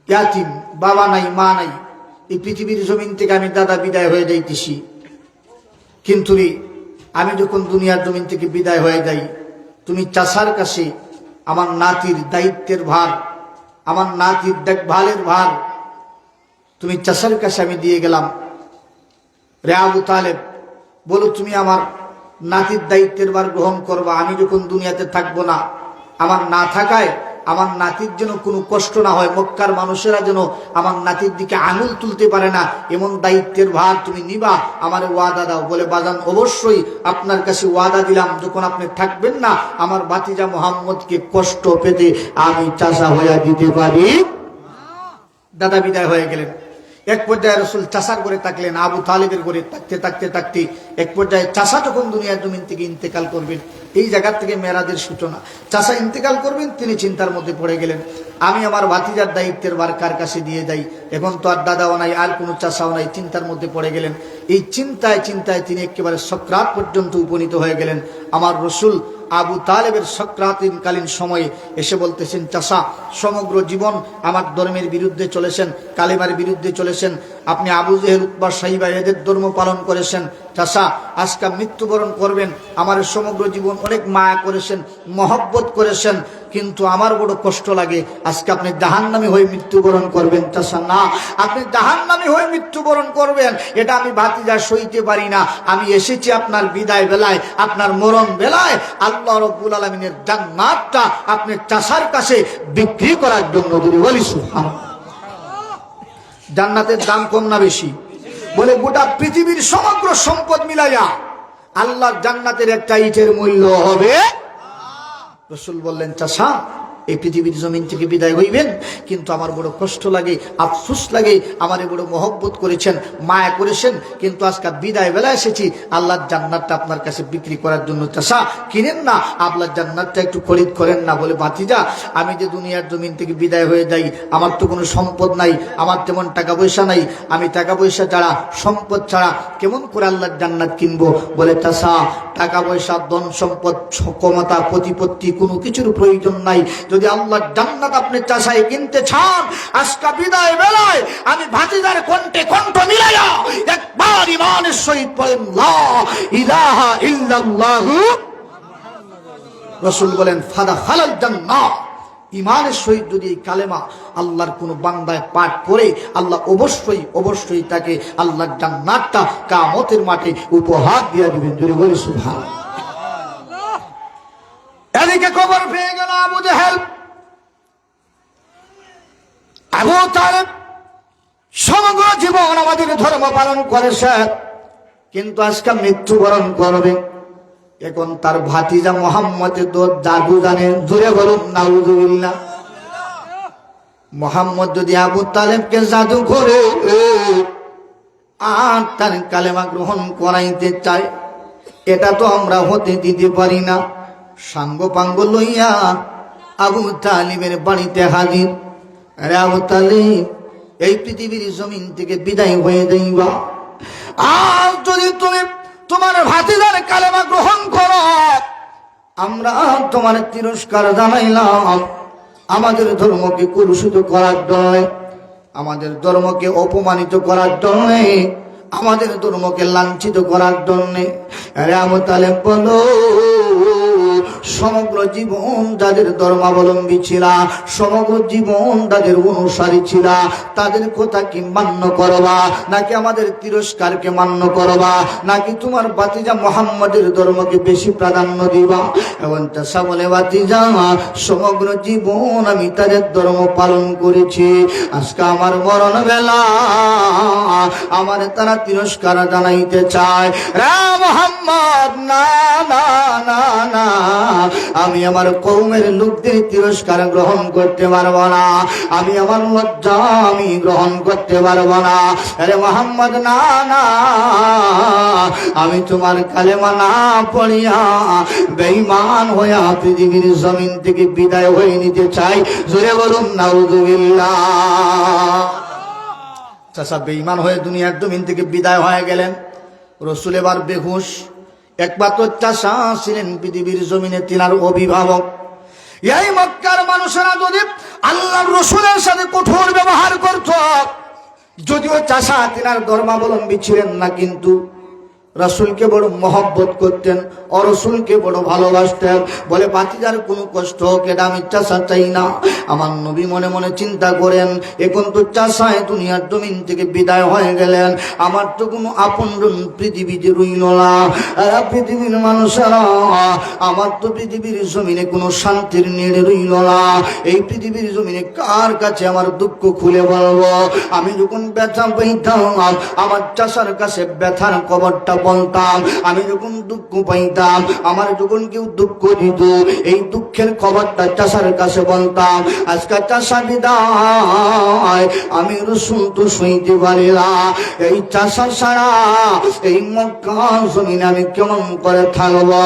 ইয়াতিম, বাবা নাই মা নাই, এই পৃথিবীর জমিন থেকে আমি দাদা বিদায় হয়ে যাইতেছি, কিন্তু আমি যখন দুনিয়ার জমিন থেকে বিদায় হয়ে যাই, তুমি চাচার কাছে আমার নাতির দায়িত্বের ভার, আমার নাতির দেখভালের ভার তুমি চাচার কাছে আমি দিয়ে গেলাম। রে আবু তালেব, বলো তুমি আমার নাতির দায়িত্বের ভার গ্রহণ করবা। আমি যখন দুনিয়াতে থাকবো না, আমার না থাকায় আমার নাতির যেন কোনো কষ্ট না হয়, মক্কার মানুষেরা যেন আমার নাতির দিকে আঙুল তুলতে পারে না, এমন দায়িত্বের ভার তুমি নিবা, আমার ওয়াদা দাও। বলে বাজান অবশ্যই আপনার কাছে ওয়াদা দিলাম, যখন আপনি থাকবেন না আমার ভাতিজা মোহাম্মদকে কষ্ট পেতে আমি চাচা হইয়া দিতে পারি। দাদা বিদায় হয়ে গেলেন। এক পর্যায়ে রসুল চাষার করে থাকলেন, আবু তালেবের করে থাকতে থাকতে থাকতে এক পর্যায়ে চাষা যখন দুনিয়ার জমিন থেকে ইন্তেকাল করবেন, এই জায়গা থেকে মেরাজের সূচনা। চাষা ইন্তেকাল করবেন, তিনি চিন্তার মধ্যে পড়ে গেলেন, আমি আমার ভাতিজার দায়িত্বের ভার কার কাছে দিয়ে যাই। এখন তো আর দাদাও নাই, আর কোনো চাষাও নাই, চিন্তার মধ্যে পড়ে গেলেন। এই চিন্তায় চিন্তায় তিনি একেবারে সকরাত পর্যন্ত উপনীত হয়ে গেলেন। আমার রসুল আবু তালেবের সকরাতকালীন সময়ে এসে বলতেছেন, চাচা সমগ্র জীবন আমার ধর্মের বিরুদ্ধে চলেছেন, কালেমার বিরুদ্ধে চলেছেন, আপনি আবু জেহেল উতবা সাইবা এদের ধর্ম পালন করেছেন, চাচা আজকে মৃত্যুবরণ করবেন। আমার সমগ্র জীবন অনেক মায়া করেছেন, মহব্বত করেছেন, কিন্তু আমার বড় কষ্ট লাগে, আজকে আপনি জাহান্নামী হয়ে মৃত্যুবরণ করবেন। চাচা না, আপনি জাহান্নামী হয়ে মৃত্যুবরণ করবেন এটা আমি ভাতিজা সইতে পারি না। আমি এসেছি আপনার বিদায় বেলায়, আপনার মরণ বেলায় আল্লাহ রাব্বুল আলামিনের জান্নাতটা আপনি চাচার কাছে বিক্রি করার জন্য। বলি সুবহানাল্লাহ। জান্নাতের দাম কম না বেশি? বলে গোটা পৃথিবীর সমগ্র সম্পদ মিলাইয়া আল্লাহর জান্নাতের একটা ইটের মূল্য হবে। রসুল বললেন, চাচা এই পৃথিবীর জমিন থেকে বিদায় হইবেন, কিন্তু আমার বড় কষ্ট লাগে, আফসোস লাগে, আমারে বড় মহব্বত করেছেন, মায়া করেছেন, কিন্তু আজকে বিদায় বেলা এসেছি আল্লাহর জান্নাতটা আপনার কাছে বিক্রি করার জন্য। চাচা কিনেন না, আল্লাহর জান্নাতটা একটু খরিদ করেন না। বলে ভাতিজা, আমি যে দুনিয়ার জমিন থেকে বিদায় হয়ে যাই, আমার তো কোনো সম্পদ নাই, আমার তেমন টাকা পয়সা নাই, আমি টাকা পয়সা ছাড়া, সম্পদ ছাড়া কেমন করে আল্লাহর জান্নাত কিনবো? বলে চাচা টাকা পয়সা, ধন সম্পদ, ক্ষমতা, প্রতিপত্তি কোনো কিছুর প্রয়োজন নাই। যদি আল্লাহর জান্নাত আপনি চাষায় কিনতে চান, আজকে বিদায় বেলায় আমি ভাতিজার কণ্ঠে কণ্ঠ মিলাইয়া একবার ঈমানের সহিত বলেন লা ইলাহা ইল্লাল্লাহ। রাসূল বলেন ফাদাখালাল জান্নাহ। ঈমানের সহিত যদি এই কালেমা আল্লাহর কোন বান্দায় পাঠ করে, আল্লাহ অবশ্যই অবশ্যই তাকে আল্লাহর জান্নাতটা কিয়ামতের মাঠে উপহার দিয়ে দিবেন। জোরে বলি সুবহানাল্লাহ। এদিকে খবর পেয়ে গেল আবু জেহেল, আবু তালেব সমগ্র জীবন আমাদের ধর্ম পালন করেছে, কিন্তু আজকে মৃত্যুবরণ করবে। এখন তার ভাতিজা মোহাম্মদ জাদু জানে। জোরে বলুন নাউযুবিল্লাহ। মোহাম্মদ যদি আবু তালেবকে জাদু করে আর তার কালেমা গ্রহণ করাইতে চায়, এটা তো আমরা হতে দিতে পারি না। সাঙ্গ পাঙ্গ লইয়া আবু তালিবের বাড়িতে হাজির। আরে আবু তালিব, এই পৃথিবীর জমিন থেকে বিদায় হয়ে যাইবা, আর যদি তুমি তোমার ভাতিজার কালেমা গ্রহণ করো, আমরা তোমার তিরস্কার জানাইলাম। আমাদের ধর্মকে কলুষিত করার নয়, আমাদের ধর্মকে অপমানিত করার নয়, আমাদের ধর্মকে লাঞ্ছিত করার জন্য। আরে আবু তালেব বলো, সমগ্র জীবন যাদের ধর্মাবলম্বী ছিল, সমগ্র জীবন তাদের অনুসারী ছিল, তাদের কথা কি মান্য করবা, নাকি আমাদের তিরস্কারকে মান্য করবা, নাকি তোমার ভাতিজা মুহাম্মদের ধর্মকে বেশি প্রাধান্য দিবা? এবং চাষা বলে, ভাতিজা, সমগ্র জীবন আমি তাদের ধর্ম পালন করেছি, আজকে আমার মরণ বেলা আমার তারা তিরস্কার জানাইতে চায়। রে মুহাম্মদ, না না না না, আমি আমার কওমের লোকদের তিরস্কার গ্রহণ করতে পারবো না, আমি আমার লজ্জা আমি গ্রহণ করতে পারবো না। আরে মুহাম্মদ, না না, আমি তোমার কালেমা না পড়িয়া বেঈমান হইয়া পৃথিবীর জমিন থেকে বিদায় হয়ে নিতে চাই। জোরে বলুন নাউযুবিল্লাহ। চাচা বেঈমান হয়ে দুনিয়ার জমিন থেকে বিদায় হয়ে গেলেন। রসুল এবার বেহুশ। একমাত্র চাচা ছিলেন পৃথিবীর জমিনে তিনার অভিভাবক। এই মক্কার মানুষেরা যদি আল্লাহর রসুলের সাথে কঠোর ব্যবহার করত, যদিও চাচা তিনার ধর্মাবলম্বী ছিলেন না, কিন্তু রাসূলকে বড় মহব্বত করতেন, রসুলকে বড় ভালোবাসতেন। বলে, ভাতিজার কোনো কষ্ট হোক, এটা আমি চাচা চাই না। আমার নবী মনে মনে চিন্তা করেন, এখন তো চাচায় দুনিয়ার জমিন থেকে বিদায় হয়ে গেলেন, আমার তো কোনো আপনজন পৃথিবীতে রইল না। পৃথিবীর মানুষেরা, আমার তো পৃথিবীর জমিনে কোনো শান্তির নিড়ে রইল না। এই পৃথিবীর জমিনে কার কাছে আমার দুঃখ খুলে বলবো? আমি যখন ব্যথা পাইতাম, আমার চাচার কাছে ব্যথার খবরটা বলতাম। আমি যখন দুঃখ পাইতাম, আমার যখন কেউ দুঃখ দিত, এই দুঃখের খবরটা চাচার কাছে বলতাম। আজকে চাচা বিদায়, আমি রসুল তো সইতে পারি না। এই চাচা ছাড়া এই মক্কা জমিনে আমি কেমন করে থাকবো?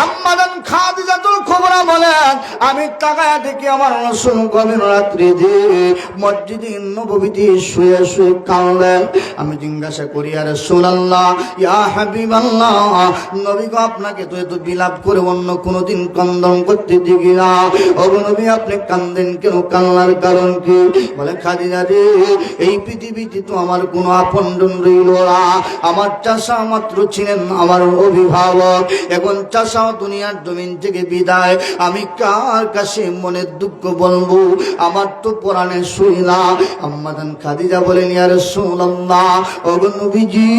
আম্মা জান খাদিজাতুল কুবরা বলেন, আমি তাকায়া দেখি আমার রসুল গভীর রাত্রিতে মসজিদে নববীতে শুয়ে শুয়ে কাঁদলেন। আমি জিজ্ঞাসা করি, ইয়া রাসূলুল্লাহ, ইয়া হাবিবাল্লাহ, নবী গো, আপনাকে তো এত বিলাপ করে অন্য কোনোদিন ক্রন্দন করতে দেখি না। ও নবী, আপনি কান্দেন কেন? কান্নার কারণ কি? বলে, খাদিজা রে, এই পৃথিবীতে তো আমার কোনো আপনজন রইল না। আমার চাচা মাত্র ছিলেন আমার অভিভাবক, এখন চাচাও দুনিয়ার জমিন থেকে বিদায়, আমি কার কাছে মনের দুঃখ বলবো? আমার তো পরাণে শুই না। আম্মা জান খাদিজা বলেন, ইয়া রাসূলুল্লাহ, ও নবীজি,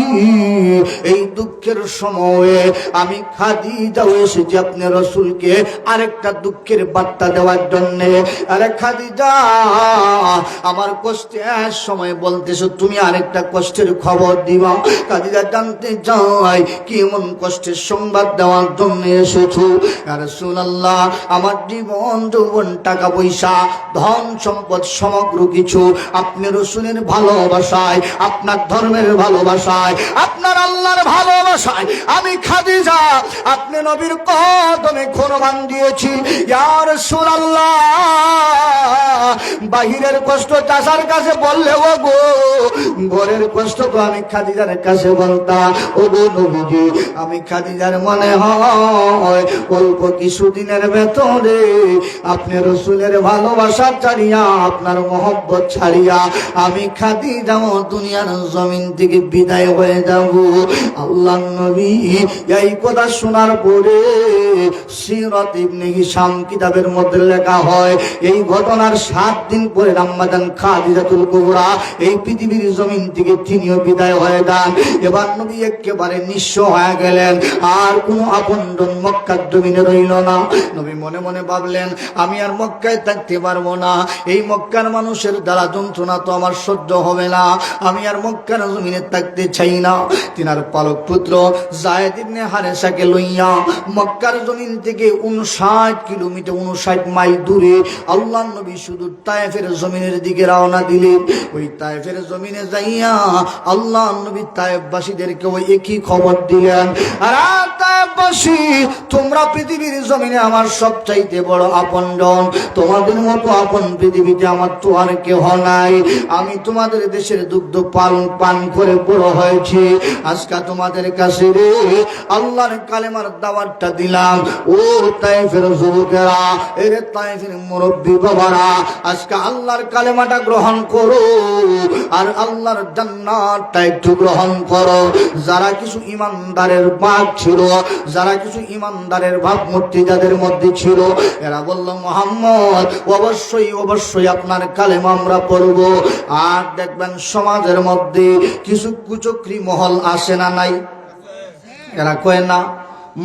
এই দুঃখের সময়ে আমি খাদিজাও এসেছি আপনি রসুলকে আরেকটা দুঃখের বার্তা দেওয়ার জন্য। আরে খাদিজা, আমার কষ্টের সময় বলতেছো, তুমি আরেকটা কষ্টের খবর দিবা। খাদিজা জানতে চাই, কি এমন কষ্টের সংবাদ দেওয়ার জন্য এসেছো? ইয়া রাসূলুল্লাহ, আমার জীবন যৌবন টাকা পয়সা ধন সম্পদ সমগ্র কিছু আপনি রসুলের ভালোবাসায়, আপনার ধর্মের ভালোবাসায়, আপনার আল্লাহর ভালোবাসায় আমি খাদিজা আপনি নবীর কদমে কোরবান দিয়েছি। ইয়া রাসূলুল্লাহ, বাহিরের কষ্ট চাচার কাছে বললে ও গো, ঘরের কষ্ট তো আমি খাদিজার কাছে বলতাম। ও গো নবীজি, আমি খাদিজার মনে হয় অল্প কিছুদিনের ভেতরে আপনি রসুলের ভালোবাসা ছাড়িয়া, আপনার মহব্বত ছাড়িয়া আমি খাদিজাও দুনিয়ার জমিন থেকে বিদায় হয়ে যাব। আল্লাহ নবী এই কথা শোনার পরে সিরাত ইবনে হিশাম কিতাবের মধ্যে লেখা হয়, এই ঘটনার 7 দিন পরে আম্মা জান খাদিজাতুল কুবরা এই পৃথিবীর জমিন থেকে তিনিও বিদায় হয়ে যান। এবার নবী একেবারে নিঃস্ব হয়ে গেলেন, আর কোনো আপনজন মক্কার জমিনে রইল না। নবী মনে মনে ভাবলেন, আমি আর মক্কায় থাকতে পারবো না, এই মক্কার মানুষের দ্বারা যন্ত্রণা তো আমার সহ্য হবে না, আমি আর মক্কার জমিনে থাকতে চাই না। তিনার পালক পুত্র যায়েদ ইবনে হারেসাকে লইয়া মক্কার জমিন থেকে 59 কিলোমিটার 59 মাইল দূরে আল্লাহ নবী শুধু তায়েফের জমিনের দিকে রওনা দিলেন। ওই তায়েফের জমিনে যাইয়া আল্লাহ নবী তায়েফবাসীদেরকে ওই একই খবর দিলেন। আর তায়েফ তায়েফবাসী, তোমরা পৃথিবীর জমিনে আমার সবচাইতে বড় আপনজন। তোমাদের মতো আপন পৃথিবীতে আমার তো আর কেহ নাই। আমি তোমাদের দেশের দুগ্ধ পান করে বড় হয়েছি। আজকে তোমাদের কাছে রে আল্লাহর কালেমার দাওয়াতটা দিলাম। ও তায়েফের যুবকেরা, এর তায়েফের মুরব্বী বাবারা, আজকে আল্লাহর কালেমাটা গ্রহণ করো আর আল্লাহর জান্নাতটা একটু গ্রহণ করো। যারা কিছু ইমানদারের ভাব ছিল, যারা কিছু ইমানদারের ভাবমূর্তি যাদের মধ্যে ছিল, এরা বলল মুহাম্মদ অবশ্যই অবশ্যই আপনার কালেমা আমরা পড়ব। আর দেখবেন সমাজের মধ্যে কিছু কুচক্রী মহল আসে না নাই? এরা কয় না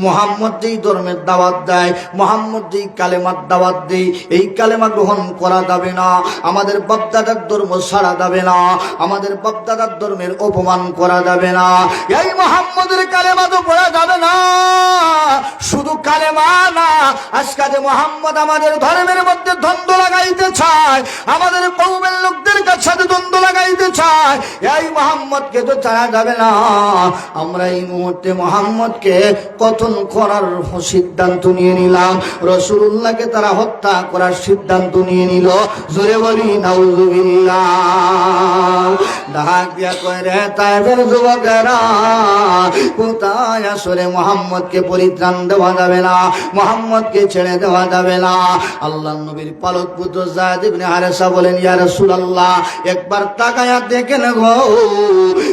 মুহাম্মদ যেই ধর্মের দাওয়াত দেয়, মুহাম্মদ যেই কালেমার দাওয়াত দেয়, এই কালেমা গ্রহণ করা যাবে না, আমাদের বাপদাদার ধর্ম ছাড়া যাবে না, আমাদের বাপদাদার ধর্মের অপমান করা যাবে না, এই মুহাম্মদের কালেমা তো পড়া যাবে না। শুধু কালেমা না, আজকে যে মুহাম্মদ আমাদের ধর্মের মধ্যে দ্বন্দ্ব লাগাইতে চায়, আমাদের কওমের লোকদের সাথে দ্বন্দ্ব লাগাইতে চায়, এই মুহাম্মদকে তো ছাড়া যাবে না। আমরা এই মুহূর্তে মুহাম্মদকে কতল করার সিদ্ধান্ত নিয়ে নিলাম, রাসূলুল্লাহকে তারা হত্যা করার সিদ্ধান্ত নিয়ে নিল। জোরে বলি নাউযুবিল্লাহ। ডাক দিয়া কয় রে তায়েফের যুবকেরা, কোথায় আসলে মুহাম্মদকে পরিত্রাণ দেওয়া যাবে না, মুহাম্মদকে ছেড়ে দেওয়া যাবে না। আল্লাহর নবীর পালক পুত্র যায়েদ ইবনে হারেসা বলেন, ইয়া রাসূলুল্লাহ একবার তাকায়া দেখেন গো,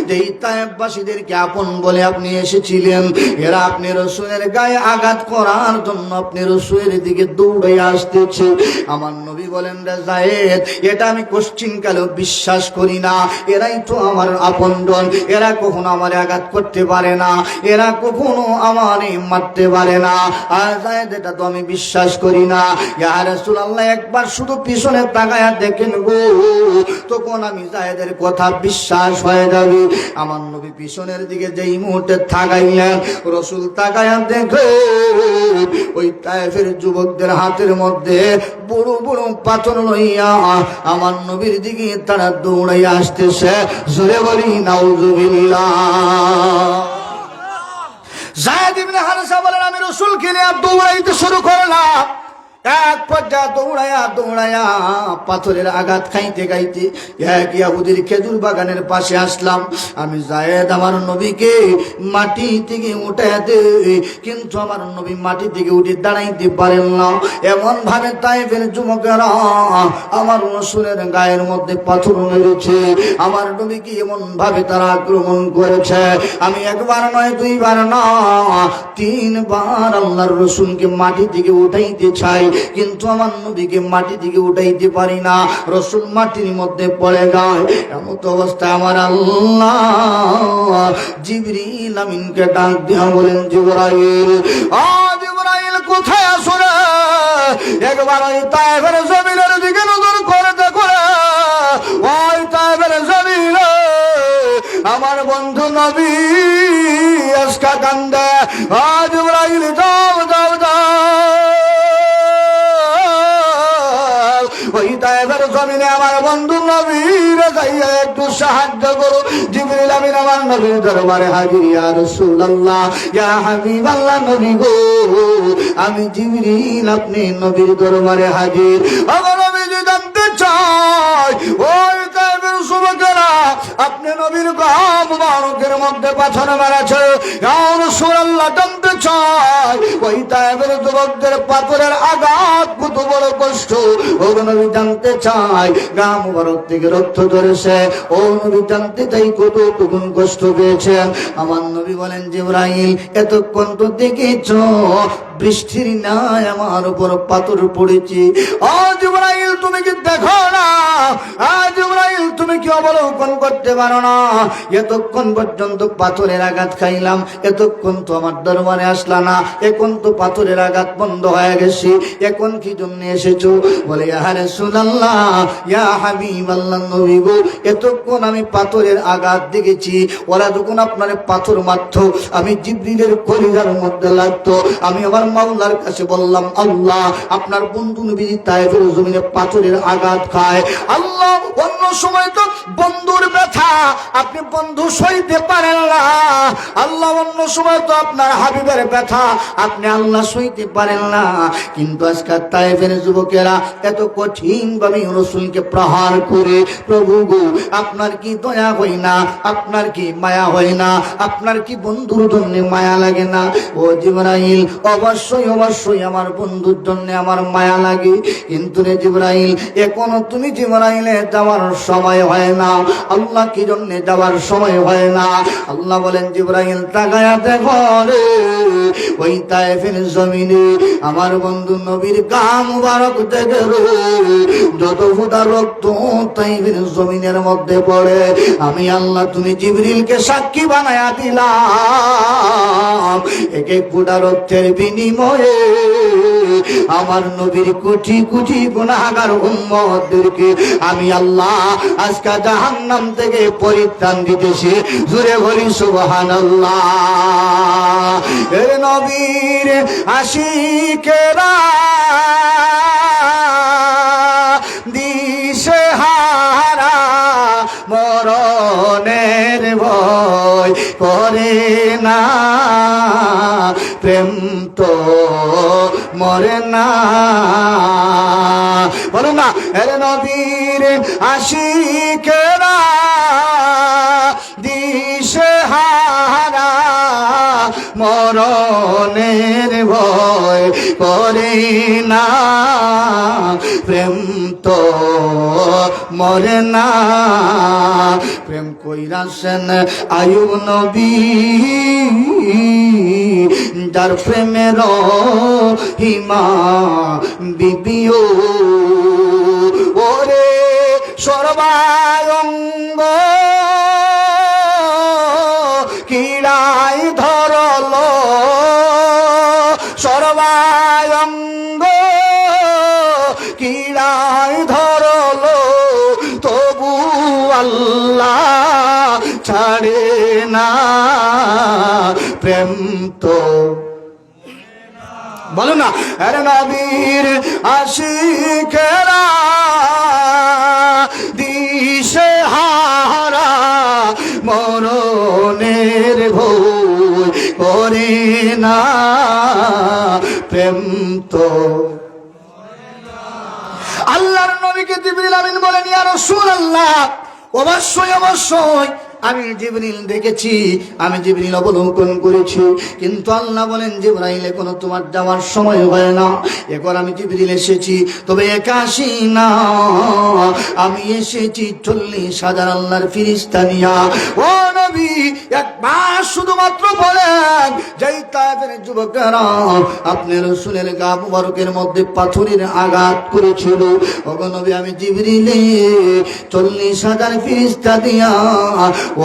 যেই তায়েফবাসীদেরকে আপন বলে আপনি এসেছিলেন, এরা আপনি রাসূলের গায়ে আঘাত করার জন্য আপনি রাসূলের দিকে দৌড়ে আসতেছে। আমার নবী বলেন, রে যায়েদ, এটা আমি কোশ্চিনকালেও বিশ্বাস করি না। এরাই তো আমার আপনজন, এরা কখনো আমার আঘাত করতে পারে না, এরা কখনো আমারে মারতে পারে না। আর যায়েদ, এটা তো আমি বিশ্বাস করি না। ইয়া রাসূলুল্লাহ একবার শুধু পিছনে তাকায়া দেখেন গো, তখন আমি যায়েদের কথা বিশ্বাস হয়ে যাবে। আমার নবী পিছনের দিকে যেই মুহূর্তে তাকাইলেন, রাসূল তাকায়া দেখে ওই তায়েফের যুবকদের হাতের মধ্যে বড় বড় পাথর লইয়া আমার নবীর দিকে তারা দৌড়াইয়া আসতেছে। জোরে বলি নাউযুবিল্লাহ। যায়েদ ইবনে হারেসা বলেন, আমি রাসূলকে নিয়ে দৌড়াইতে শুরু করলাম। এক পর্যায়ে দৌড়াইয়া দৌড়াইয়া পাথরের আঘাত খাইতে খাইতে এক ইহুদির খেজুর বাগানের পাশে আসলাম। আমি যায়েদ আমার নবীকে মাটি থেকে উঠাইতে, কিন্তু আমার নবী মাটি থেকে উঠে দাঁড়াইতে পারেন না। এমন ভাবে তায়েফের যুবকেরা আমার রাসূলের গায়ের মধ্যে পাথর মেরেছে, আমার নবীকে এমন ভাবে তারা আক্রমণ করেছে। আমি একবার নয়, দুইবার না, তিনবার আল্লাহর রাসূলকে মাটি থেকে উঠাইতে চাই, কিন্তু আমার নবীকে মাটি থেকে উঠাইতে পারি না। রাসূল মাটির মধ্যে পড়ে যায়। এমন অবস্থায় আমার আল্লাহ জিবরিল আমিনকে ডাক দিয়া বলেন, জিবরাইল, ও জিবরাইল কোথায় আছো রে? একবার ওই তায়েফের জমিনের দিকে নজর করে দেখো রে। ওই তায়েফের জমিনে আমার বন্ধু নবী আজকে কান্দে। ও জিবরাইল, যাও যাও যাও, ওই তায়েফের জমিনে আমার বন্ধু নবীর যাইয়া একটু সাহায্য করো। জিবরিল আমিন আমার নবীর দরবারে হাজির। ইয়া রাসূলুল্লাহ, ইয়া হাবিবাল্লাহ, নবী গো, আমি জিবরিল, আপনি নবীর দরবারে হাজির। আমার নবীজি জানতে চাই, ওই তায়েফের যুবকেরা আপনি নবীর গা মুবারকের মধ্যে পাথর মেরেছে। ইয়া রাসূলুল্লাহ, জানতে চাই ওই তায়েফের যুবকদের পাথরের আঘাত কত বড় কষ্ট। ও নবী জানতে চাই, গা মুবারক থেকে রক্ত ধরেছে। ও নবী জানতে চাই কত টুকুন কষ্ট পেয়েছেন। আমার নবী বলেন, জিবরাইল, এতক্ষণ তো দেখেছ বৃষ্টির নাই আমার উপর পাথর পড়েছে। ও জিবরাইল, তুমি কি দেখো না? জিবরাইল, তুমি কি অবলোকন করতে পারো না? এতক্ষণ পর্যন্ত পাথরের আঘাত খাইলাম, এতক্ষণ তো আমার দরবারে আসলা না, এখন তো পাথরের আঘাত বন্ধ হয়ে গেছে, এখন কি জন্য এসেছো? বলে, ইয়া রাসূলুল্লাহ, ইয়া হাবিবাল্লাহ, নবী গো, এতক্ষণ আমি পাথরের আঘাত দেখেছি। ওরা যখন আপনার পাথর মারত, আমি জিবরিলের কলিজার মধ্যে লাগতো। আমি আমার মাওলার কাছে বললাম, আল্লাহ, আপনার বন্ধু নবী তায়েফের জমিনে পাথরের আঘাত খায়। আল্লাহ, অন্য সময় তো তো বন্ধুর ব্যথা আপনি বন্ধু সইতে পারেন না, আল্লাহ অন্য সময় তো আপনার হাবিবের ব্যথা আপনি আল্লাহ সইতে পারেন না, কিন্তু আজকাল তায়েফের যুবকেরা এত কঠিন ভাবে রাসূলকে প্রহার করে, প্রভু গো আপনার কি দয়া হয় না, আপনার কি মায়া হয় না, আপনার কি বন্ধুর জন্য মায়া লাগে না? ও জিবরাইল অবশ্যই অবশ্যই আমার বন্ধুর জন্য আমার মায়া লাগে, কিন্তু রে জিবরাইল এখনো তুমি জিবরাইলে যাওয়ার সময় হয় না। আল্লাহ কি জন্য যাওয়ার সময় হয় না? আল্লাহ বলেন জিবরাইল তাকায়া দেখো রে, ওই তায়েফের জমিনে আমার বন্ধু নবীর গা মুবারক থেকে রে যত ফোঁটা রক্ত তায়েফের জমিনের মধ্যে পড়ে, আমি আল্লাহ তুমি জিবরিলকে সাক্ষী বানায়া দিলাম, এক এক ফোঁটা রক্তের বিনিময়ে আমার নবীর কোটি কোটি গুনাহগার উম্মতদেরকে আমি আল্লাহ আজকে জাহান্নাম থেকে পরিত্রাণ দিতেছি। জোরে বলি সুবহানাল্লাহ। এ নবীর আশিকেরা দিশে হারা মরণের ভয় করে না, প্রেম তো মরে না। বলো না, এর নবীর আশিকেরা দিশে হারা মরণের ভয় করে না, প্রেম তো মরে না। প্রেম কইরাছেন আয়ুব নবী, যার প্রেমের হিমা বিবিও ওরে সর্বাঙ্গ কিড়াই ধরল, সর্বাঙ্গ কিড়াই ধরল, তবু আল্লাহ ছাড়ে না, প্রেম তো বলো না। আরে নবীর আশিকেরা দিশে হারা মরণের ভয় করে না, প্রেম তো। আল্লাহর নবীকে জিবরিল আমিন বলেন ইয়া রাসূলুল্লাহ, অবশ্যই অবশ্যই আমি জিবরিল দেখেছি, আমি জিবরিল অবলোকন করেছি, কিন্তু আল্লাহ বলেন জিবরাইল এখনো তোমার যাওয়ার সময় হয় না। এখন আমি জিবরিল এসেছি, তবে একা আসি না, আমি এসেছি 40,000 আল্লাহর ফেরেশতা নিয়া। ও নবী একবার শুধুমাত্র বলেন, যেই তায়েফের যুবকেরা আপনি রাসূলের গা মুবারকের মধ্যে পাথরের আঘাত করেছিল, ওগো নবী আমি জিবরিলে 40,000 ফেরেশতা দিয়া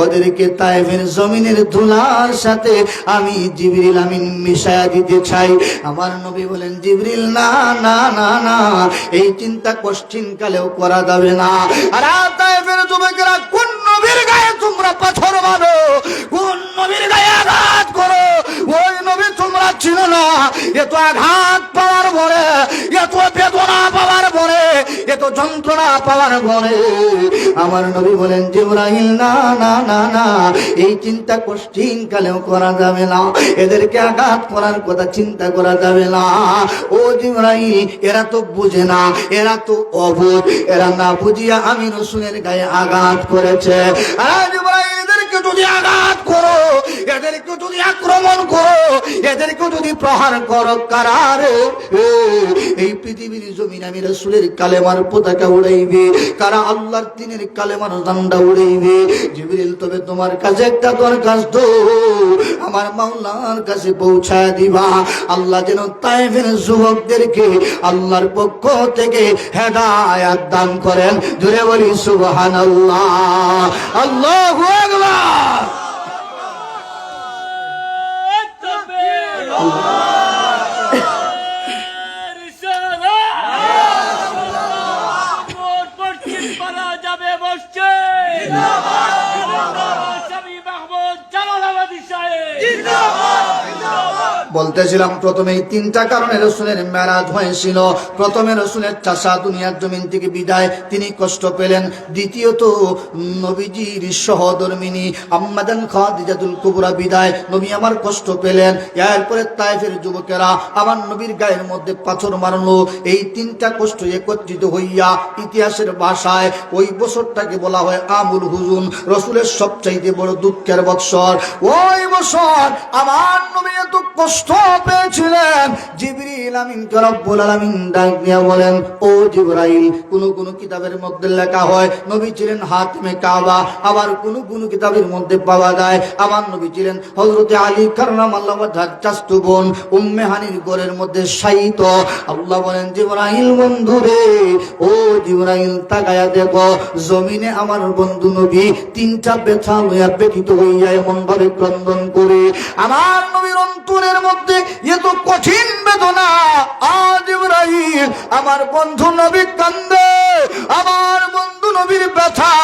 ওদেরকে তায়েফের জমিনের ধুলার সাথে আমি জিবরিল আমিন মিশায়া দিতে চাই। আমার নবী বলেন জিবরিল না না না না, এই চিন্তা কোশ্চিন কালেও করা যাবে না। আর তায়েফের যুবকেরা কোন নবীর গায়ে তোমরা পাথর মারো, কোন নবীর গায়ে আঘাত করো, ওই নবী তোমরা ছিল না। এত আঘাত পাওয়ার পরে, এত বেদনা পাওয়ার পরে, এত যন্ত্রণা পাওয়ার পরে আমার নবী বলেন জিবরাইল না না না না, এই চিন্তা কোশ্চিন কালেও করা যাবে না, এদেরকে আঘাত করার কথা চিন্তা করা যাবে না। ও জিবরাইল এরা তো বুঝে না, এরা তো অবোধ, এরা না বুঝিয়া আমি রাসূলের গায়ে আঘাত করেছে। আর জিবরাইল এদেরকে যদি আঘাত করো, এদেরকে যদি আক্রমণ করো, এদেরকে যদি প্রহার করো, কারারে এই পৃথিবীর জমিন আমি রাসূলের কালেমার পতাকা উড়াইবে, কারা আল্লাহর দ্বীনের কালেমার ঝান্ডা উড়াইবে। জিবরিল তবে তোমার কাছে একটা দরখাস্ত আমার মাওলার কাছে পৌঁছায় দিবা, আল্লাহ যেন তায়েফের যুবকদেরকে আল্লাহর পক্ষ থেকে হেদায়েত দান করেন। জোরে বলি সুবহানাল্লাহ, আল্লাহু আকবার। বলতেছিলাম প্রথমে এই তিনটা কারণে রাসূলের মেরাজ হয়েছিল। প্রথমে রাসূলের চাচা দুনিয়ার জমিন থেকে বিদায়, তিনি কষ্ট পেলেন। দ্বিতীয়ত নবীজির সহধর্মিনী আম্মাজান খাদিজাতুল কুবরা বিদায়, নবী আমার কষ্ট পেলেন। এরপরে তায়েফের যুবকেরা আমার নবীর গায়ের মধ্যে পাথর মারলো। এই তিনটা কষ্ট একত্রিত হইয়া ইতিহাসের ভাষায় ওই বছরটাকে বলা হয় আমুল হুজুন, রাসূলের সবচাইতে বড় দুঃখের বৎসর। ওই বছর আমার নবী এত কষ্ট পেয়েছিলেন, জিবরিল আমিনকে রব্বুল আলামিন ডাক দিয়া বলেন, ও জিবরাইল, কোন কিতাবের মধ্যে লেখা হয় নবী ছিলেন হাতিমে কাবা, আবার কোন কিতাবের মধ্যে পাওয়া যায় আমার নবী ছিলেন হযরতে আলী কাররামাল্লাহু ওয়াজহার চাচতু বোন উম্মে হানির ঘরের মধ্যে শায়িত। আল্লাহ বলেন, জিবরাইল বন্ধুরে, ও জিবরাইল তাকায়া দেখো, জমিনে আমার বন্ধু নবী তিনটা ব্যথা লইয়া ব্যথিত হইয়া এমন ভাবে ক্রন্দন করে। আমার নবীর অন্তরের মধ্যে এত কঠিন বেদনা। আজ জিবরাইল আমার বন্ধু নবী কান্দে, আমার বন্ধু নবীর ব্যথা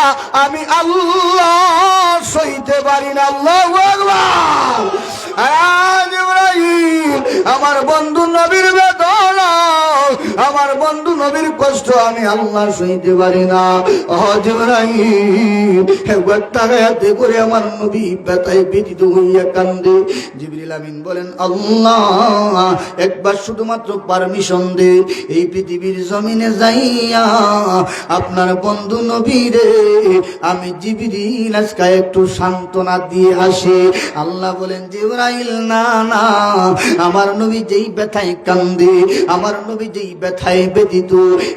আমি আল্লাহ সইতে পারি না। আল্লাহু আকবার। আজ জিবরাইল আমার বন্ধু নবীর বেদনা, আমার বন্ধু নবীর কষ্ট আমি আল্লাহ সইতে পারি না। ও জিবরাইল, একবার তাকায়াতে করে আমার নবী ব্যথায় ব্যথিত হইয়া কান্দে। জিবরিল আমিন বলেন, আল্লাহ একবার শুধুমাত্র পারমিশন দে, এই পৃথিবীর জমিনে যাইয়া আপনার বন্ধু নবীরে আমি জিবরিল আজকে একটু সান্ত্বনা দিয়ে আসি। আল্লাহ বলেন, জিবরাইল না না, আমার নবী যেই ব্যথায় কান্দে, আমার নবী যেই ব্যথায় ব্যথিত,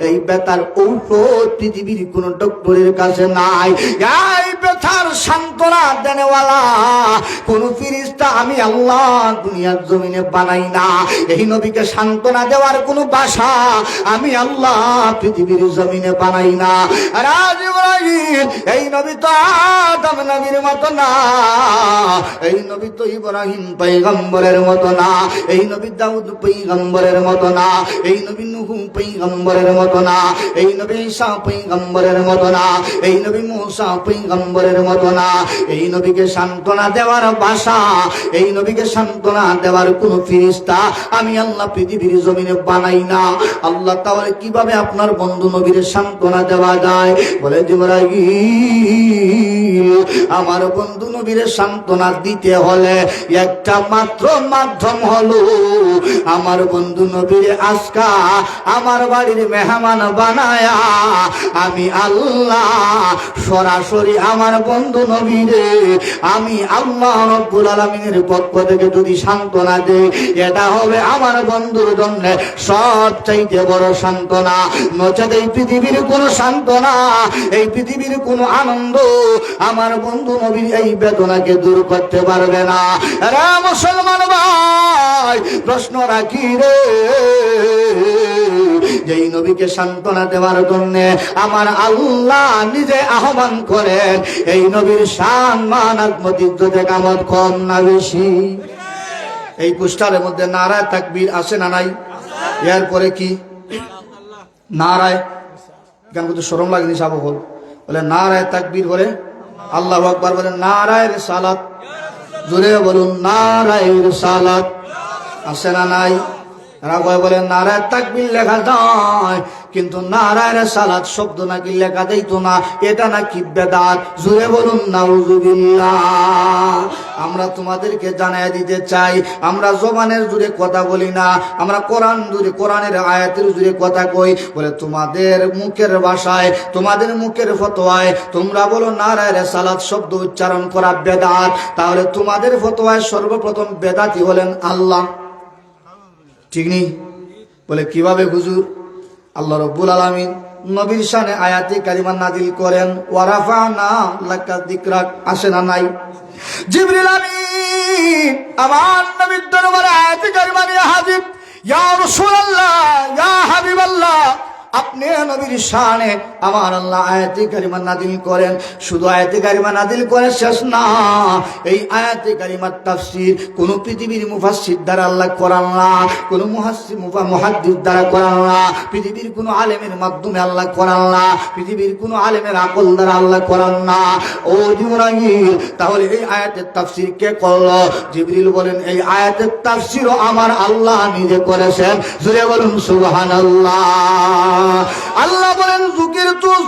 এই ব্যথার ঔষধ পৃথিবীর কোন ডক্টরের কাছে নাই। এই ব্যথার সান্ত্বনা দেনেওয়ালা কোন ফেরেশতা আমি আল্লাহ দুনিয়ার জমিনে বানাই না। এই নবীকে সান্ত্বনা দেওয়ার কোন ভাষা আমি আল্লাহ পৃথিবীর জমিনে বানাই না। আর আজ ইব্রাহিম, এই নবী তো আদম নবীর মতো না, এই নবী তো ইব্রাহিম পয়গম্বরের মতো না, এই নবী দাউদ পয়গম্বরের মতো না, এই নবী নূহ পয়গম্বরের মতো না, এই নবী ঈসা পয়গম্বরের মতো না, এই নবী মূসা পয়গম্বরের মতো না। এই নবীকে সান্ত্বনা দেওয়ার ভাষা, এই নবীকে সান্ত্বনা দেওয়ার কোন ফেরেশতা আমি আল্লাহ পৃথিবীর জমিনে বানাই না। আল্লাহ তাহলে কিভাবে আপনার বন্ধু নবীর সান্ত্বনা দেওয়া যায়? বলে, জিবরাইল আমার বন্ধু নবীর সান্ত্বনা দিতে হলে একটা মাত্র মাধ্যম হলো আমার বন্ধু নবীর আজকা আমার বাড়ির মেহমান বানায়া আমি আল্লাহ সরাসরি আমার বন্ধু নবীরে আমি আল্লাহ রব্বুল আলামিনের পক্ষ থেকে যদি সান্ত্বনা দেই, এটা হবে আমার বন্ধুর জন্য সবচাইতে বড় সান্ত্বনা। নচেত এই পৃথিবীর কোন সান্ত্বনা, এই পৃথিবীর কোন আনন্দ আমার বন্ধু নবীর এই বেদনাকে দূর করতে পারবে না। রে মুসলমান ভাই, প্রশ্ন রাখি রে, যেই নবীকে সান্ত্বনা দেওয়ার জন্য আমার আল্লাহ নিজে আহ্বান করেন, এই নবীর শান মান আত্মতীর্থতে কামত কম না বেশি? এই পোস্টারের মধ্যে নারায়ে তাকবীর আছে না নাই? এরপরে কি নারায়ে, গান করতে শরম লাগেনি? সাবক হল বলে নারায়ে তাকবীর, বলে আল্লাহু আকবার, বলে নারায়ে রিসালাত, জোরে বলুন নারায়ে রিসালাত। আছে না নাই? বলে নারায়ে তাকবীর লেখা যায়, কিন্তু নারায়ে রিসালাত শব্দ নাকি লেখা যাইতো না, এটা নাকি বেদাত। জোরে বলুন নাউযুবিল্লাহ। আমরা তোমাদেরকে জানাই দিতে চাই, আমরা জবানের জুড়ে কথা বলি না, আমরা কোরআন জুড়ে, কোরআনের আয়াতের জুড়ে কথা কই। বলে তোমাদের মুখের ভাষায়, তোমাদের মুখের ফতোয়ায় তোমরা বলো নারায়ে রিসালাত শব্দ উচ্চারণ করা বেদাত, তাহলে তোমাদের ফতোয়ায় সর্বপ্রথম বেদাতি হলেন আল্লাহ, ঠিক নেই? বলে কিভাবে হুজুর? আল্লাহ রাব্বুল আলামিন নবীর শানে আয়াতে কারিমা নাযিল করেন, ওয়ারাফানা লাকা যিকরাক। আসে না নাই? জিবরিল আমিন আমার নবীর দরবারে আয়াতে কারিমা নিয়ে হাজির। ইয়া রাসূলুল্লাহ, ইয়া হাবিবাল্লাহ, আপনি নবীর শানে আমার আল্লাহ আয়াতে কারিমা নাযিল করেন। শুধু আয়াতে কারিমা নাযিল করে শেষ না, এই আয়াতে কারিমার তাফসীর কোন পৃথিবীর মুফাসসির দ্বারা আল্লাহ করান না, কোন মুহাদ্দিস দ্বারা করান না, পৃথিবীর কোন আলেমের মাধ্যমে আল্লাহ করান না, পৃথিবীর কোন আলেমের আকল দ্বারা আল্লাহ করান না। ও জিবরাইল, তাহলে এই আয়াতের তাফসীর কে করলো? জিবরিল বলেন এই আয়াতের তাফসীরও আমার আল্লাহ নিজে করেছেন। জোরে বলুন সুবহানাল্লাহ। আল্লাহ বলেন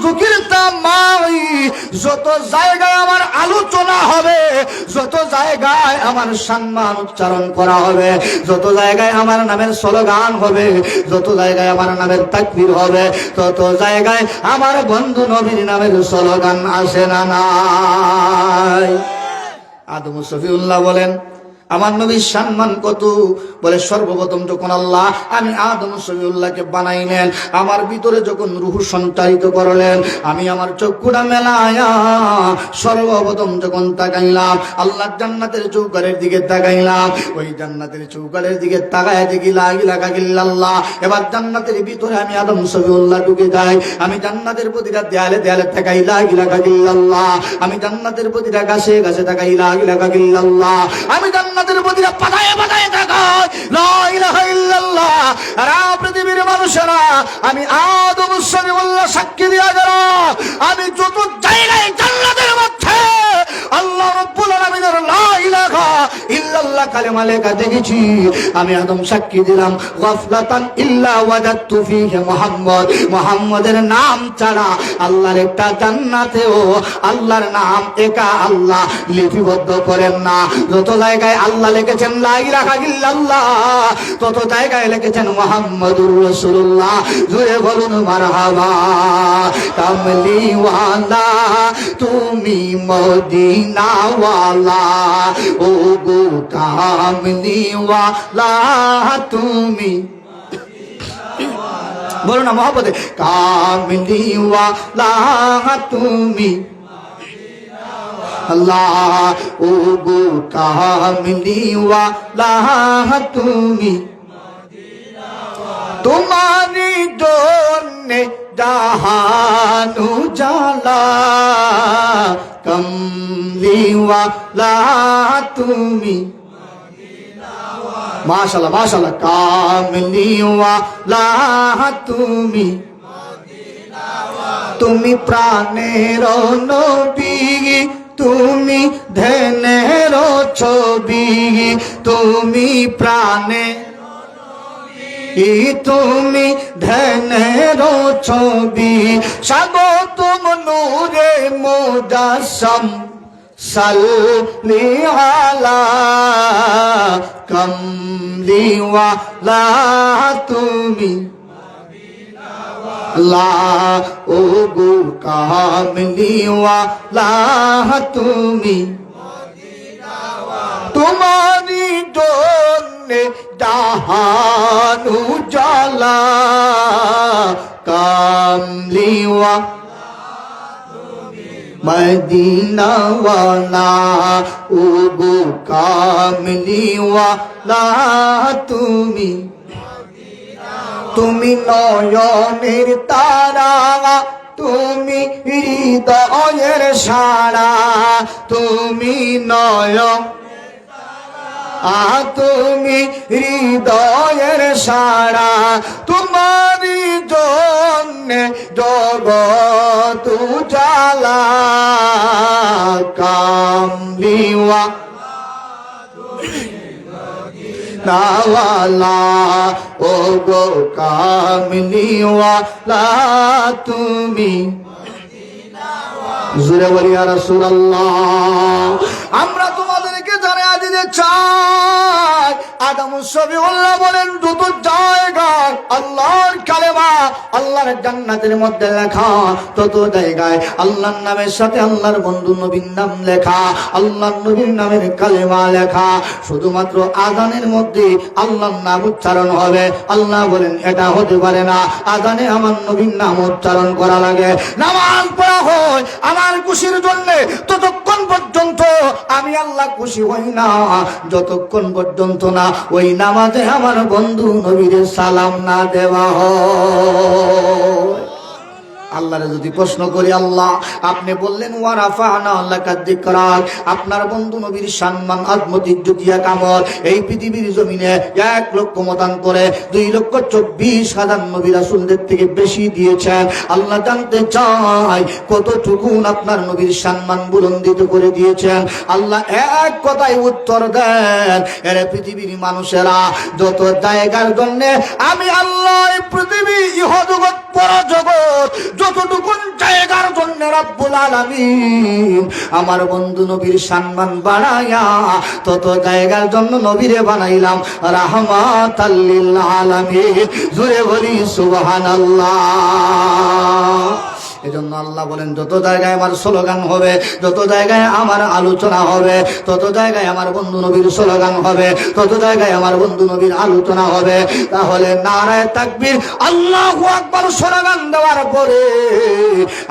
যুকিরতা মাই, যত জায়গায় আমার আলোচনা হবে, যত জায়গায় আমার সম্মান উচ্চারণ করা হবে, যত জায়গায় আমার নামের স্লোগান হবে, যত জায়গায় আমার নামের তাকবীর হবে, তত জায়গায় আমার বন্ধু নবীর নামের স্লোগান আসে না নাই? আদম শফিউল্লাহ বলেন আমার নবীর সম্মান কত? বলে সর্বপ্রথম যখন আল্লাহ আমি আদম শফিউল্লাহকে বানাইলেন, আমার ভিতরে যখন রূহ সঞ্চারিত করলেন, আমি আমার চক্ষুটা মেলায়া সর্বপ্রথম যখন তাকাইলাম আল্লাহর জান্নাতের চৌকারের দিকে তাকাইলাম, ওই জান্নাতের চৌকারের দিকে তাকায় দেখি লা ইলাহা ইল্লাল্লাহ। এবার জান্নাতের ভিতরে আমি আদম শফিউল্লাহ ঢুকে যাই, আমি জান্নাতের প্রতিটা দেয়ালে দেয়ালে তাকাই লা ইলাহা ইল্লাল্লাহ, আমি জান্নাতের প্রতিটা গাছে গাছে তাকাই লা ইলাহা ইল্লাল্লাহ, আমি জান্নাতের প্রতিটা পাতায় পাতায় তাকাই লা ইলাহা ইল্লাল্লাহ। আর পৃথিবীর মানুষেরা আমি আদম শফিউল্লাহ সাক্ষী দিয়া গেলাম, আমি যত জায়গায় জান্নাতের মধ্যে আল্লাহ রাব্বুল আলামিনের লা ইলাহা ইল্লাল্লাহ কালেমা লেখা দেখেছি, আমি আদম সাক্ষী দিলাম গাফলাতান ইল্লা ওয়াজাদতু ফীহি মুহাম্মদ, মুহাম্মদের নাম ছাড়া আল্লাহর একটা জান্নাতেও আল্লাহর নাম একা আল্লাহ লিপিবদ্ধ করেন না। যত জায়গায় আল্লাহ লিখেছেন লা ইলাহা ইল্লাল্লাহ, তত জায়গায় লিখেছেন মুহাম্মাদুর রাসূলুল্লাহ। জোরে বলুন মারহাবা। কামলিওয়ালা তুমি মদিনাওয়ালা, ও গো কামলিওয়ালা তুমি, বলো না মহব্বতে, কামলিওয়ালা তুমি আল্লাহ, ও গো কামলিওয়ালা তুমি, তোমারই জন্যে জাহানু জালা, কামলিওয়ালা তুমি, মাশাআল্লাহ মাশাআল্লাহ, কামলিওয়ালা তুমি, তুমি প্রাণের নবী, তুমি ধ্যানের ছবি, তুমি প্রাণে, তুমি ধ্যানের ছবি, স্বাগতম নূরে মুজাসসাম, সাল্লি আলা কামলিওয়ালা তুমি, লা ও গো কামলিওয়ালা তুমি, তোমারই জন্যে জাহানু জালা, কামলিওয়ালা মদিনাওয়ালা, ও গো কামলিওয়ালা তুমি, তুমি নয়নের তারা, তুমি হৃদয়ের সারা, তুমি নয়ন, তুমি হৃদয়ের সারা, তোমারই জন্যে জগৎ উজালা, কামলিওয়ালা, ও গো কামলিওয়ালা তুমি, জোরে বলি ইয়া রাসূলুল্লাহ। আমরা তোমাদেরকে জানিয়ে দিতে চাই আদম শফিউল্লাহ বলেন যত জায়গায় আল্লাহর কালেমা আল্লাহর জান্নাতের মধ্যে লেখা, তত জায়গায় আল্লাহর নামের সাথে আল্লাহর বন্ধু নবীর নাম লেখা, আল্লাহর নবীর নামের কালেমা লেখা। শুধুমাত্র আযানের মধ্যে আল্লাহর নাম উচ্চারণ হবে। আল্লাহ বলেন এটা হতে পারে না, আযানে আমার নবীর নাম উচ্চারণ করা লাগে। নামাজ পড়া হয় আমার খুশির জন্য, ততক্ষণ পর্যন্ত আমি আল্লাহ খুশি হই না, যতক্ষণ পর্যন্ত না ওই নামাজে আমার বন্ধু নবীর সালাম না দেওয়া হয়। আল্লাহরে যদি প্রশ্ন করি, আল্লাহ আপনি বললেন ওয়ারাফানা লাকা যিকরাক, আপনার বন্ধু নবীর সম্মান আজমত ইজ্জতিয়া কামল এই পৃথিবীর জমিনে 1,00,000 মতান্তরে 2,24,000 নবী রাসূলদের থেকে বেশি দিয়েছেন। আল্লাহ জানতে চাই কতটুকু আপনার নবীর সম্মান বুলন্দিত করে দিয়েছেন। আল্লাহ এক কথায় উত্তর দেন, এর পৃথিবীর মানুষেরা যত জায়গার জন্য আমি আল্লাহ এই পৃথিবী ইহজগৎ পরজগৎ যতটুকু জায়গার জন্য রব্বুল আলামিন আমার বন্ধু নবীর সম্মান বাড়ায়া তত জায়গার জন্য নবীরে বানাইলাম রাহমাতাল লিল আলামিন। জোরে বলি সুবহানাল্লাহ। এজন্য আল্লাহ বলেন যত জায়গায় আমার স্লোগান হবে, যত জায়গায় আমার আলোচনা হবে, তত জায়গায় আমার বন্ধু নবীর স্লোগান হবে, তত জায়গায় আমার বন্ধু নবীর আলোচনা হবে। তাহলে নারায়ে তাকবীর আল্লাহু আকবার স্লোগান দেওয়ার পরে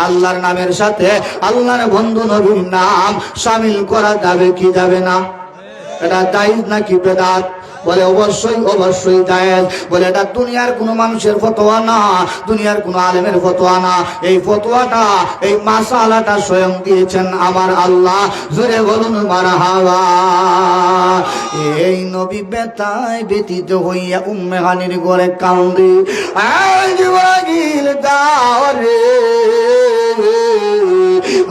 আল্লাহর নামের সাথে আল্লাহর বন্ধু নবীর নাম শামিল করা যাবে কি যাবে না? এটা জায়েজ নাকি বেদাত? বলে অবশ্যই অবশ্যই জায়েজ। বলে এটা দুনিয়ার কোনো মানুষের ফতোয়া না, দুনিয়ার কোনো আলেমের ফতোয়া না। এই ফতোয়াটা, এই মাসালাটা স্বয়ং দিয়েছেন আমার আল্লাহ। জোরে বলুন মারহাবা। এই নবী বেতায় ব্যতীত হইয়া উম্মে হানির ঘরে কান্দে, আয় জিবরাইল দাও রে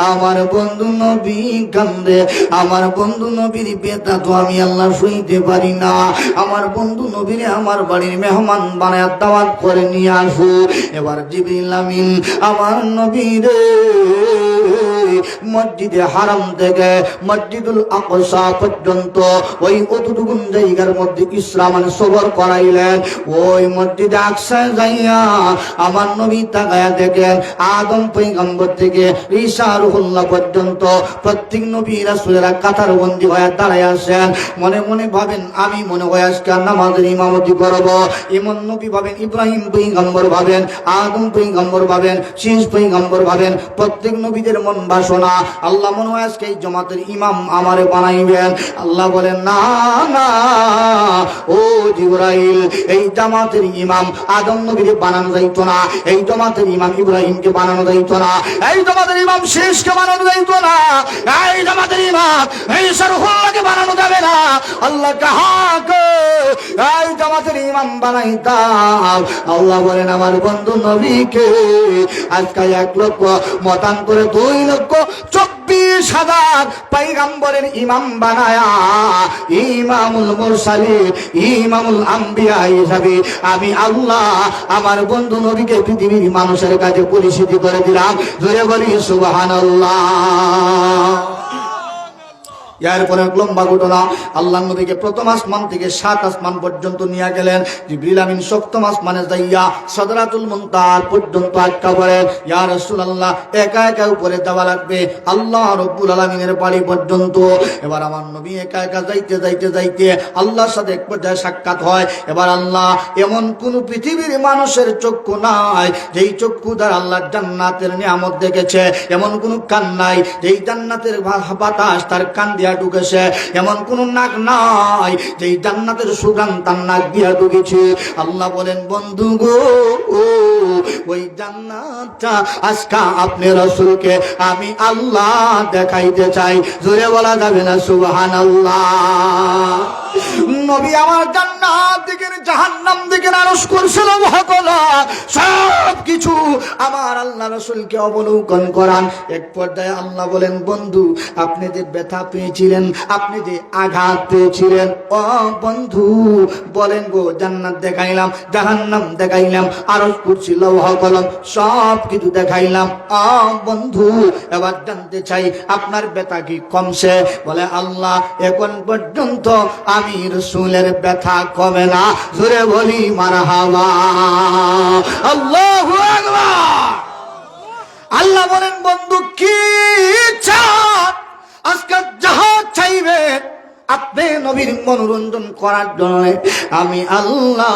আমার বন্ধু নবী কান্দে, আমার বন্ধু নবীর বেতা তো আমি আল্লাহ শুইতে পারি না। আমার বন্ধু নবীরে আমার বাড়ির মেহমান বানায় দাওয়াত করে নিয়ে আসো। এবার জিবরিল আমিন আমার নবীরে মসজিদে হারাম থেকে মসজিদুল আকসা পর্যন্ত ওই অতটুকু জায়গার মধ্যে ইসরা মানে সবর করাইলেন। ওই মসজিদে আকসায় যাইয়া আমার নবী তাকায়া দেখেন আদম পয়গম্বর থেকে ঈসা রুহুল্লাহ পর্যন্ত প্রত্যেক নবী রাসূলেরা কাতার বন্দী হয়ে দাঁড়ায় আসেন। মনে মনে ভাবেন আমি মনে হয় আজকে নামাজের ইমামতি করব। ইমাম নবী ভাবেন, ইব্রাহিম পয়গম্বর ভাবেন, আদম পয়গম্বর ভাবেন, শীষ পয়গম্বর ভাবেন। প্রত্যেক নবীদের মন বাসনা আল্লাহ মনে হয় আজকে এই জামাতের ইমাম আমারে বানাইবেন। আল্লাহ বলেন না না ও জিবরাইল, এই জামাতের ইমাম আদম নবীকে বানানো যাইতো না, এই জামাতের ইমাম ইব্রাহিমকে বানানো যাইতো না, এই জামাতের ইমাম শেষকে বানানো যাইতো না, এই জামাতের ইমাম ঈসা রূহুল্লাহকে বানানো যাবে না। আল্লাহ কাহাকে এই জামাতের ইমাম বানাইতাম? আল্লাহ বলেন আমার বন্ধু নবীকে আজকে 1,00,000 মতান্তরে 2,24,000 পয়গম্বরের ইমাম বানায়া ইমামুল মুরসালিন, ইমামুল আম্বিয়া হিসাবে আমি আল্লাহ আমার বন্ধু নবীকে পৃথিবীর মানুষের কাছে পরিচিত করে দিলাম। জোরে বলি সুবহানাল্লাহ। এরপরে লম্বা ঘটনা, আল্লাহ নবীকে প্রথম আসমান থেকে 7 আসমান পর্যন্ত নিয়ে গেলেন। জিবরিল আমিন সপ্তম আসমানে যাইয়া সিদরাতুল মুনতাহা পর্যন্ত আটকা পড়েন। ইয়া রাসূলুল্লাহ একা একা উপরে যাওয়া লাগবে আল্লাহ রাব্বুল আলামিনের বাড়ি পর্যন্ত। এবার আমার নবী একা একা যাইতে যাইতে যাইতে আল্লাহর সাথে এক পর্যায়ে সাক্ষাৎ হয়। এবার আল্লাহ এমন কোন পৃথিবীর মানুষের চক্ষু নাই যেই চক্ষু দ্বারা আল্লাহ জান্নাতের নিয়ামত দেখেছে, এমন কোন কান নাই যেই জান্নাতের বাতাস তার কান দিয়া ঢুকেছে, এমন কোন নাক নাই যে জান্নাতের সুগন্ধ তার নাক দিয়া ঢুকেছে। আল্লাহ বলেন বন্ধু গো ওই জান্নাতটা আজকে আপনি রাসূলকে আমি আল্লাহ দেখাইতে চাই। জোরে বলা যাবে না সুবহানাল্লাহ। নবী আমার জান্নাত দিকে জাহান্নাম দিকে আরশ করছিল ভকলা সব কিছু আমার আল্লাহ রাসূলকে অবলোকন করান। এক পর্যায়ে আল্লাহ বলেন বন্ধু আপনি যে ব্যথা পেয়েছিলেন, আপনি যে আঘাত পেয়েছিলেন, ও বন্ধু বলেন গো জান্নাত দেখাইলাম, জাহান্নাম দেখাইলাম, আরশ কুরসি লৌহ কলম সব কিছু দেখাইলাম, ও বন্ধু এবার জানতে চাই আপনার ব্যথা কি কমছে? বলে আল্লাহ এখন পর্যন্ত আমি রাসূলের ব্যথা কমে না। জোরে বলি মারহাবা। আল্লাহু আকবার। আল্লাহ বলেন বন্ধু কি চান? আজকে যাহা চাইবেন আপনি নবীর মনোরঞ্জন করার জন্য আমি আল্লাহ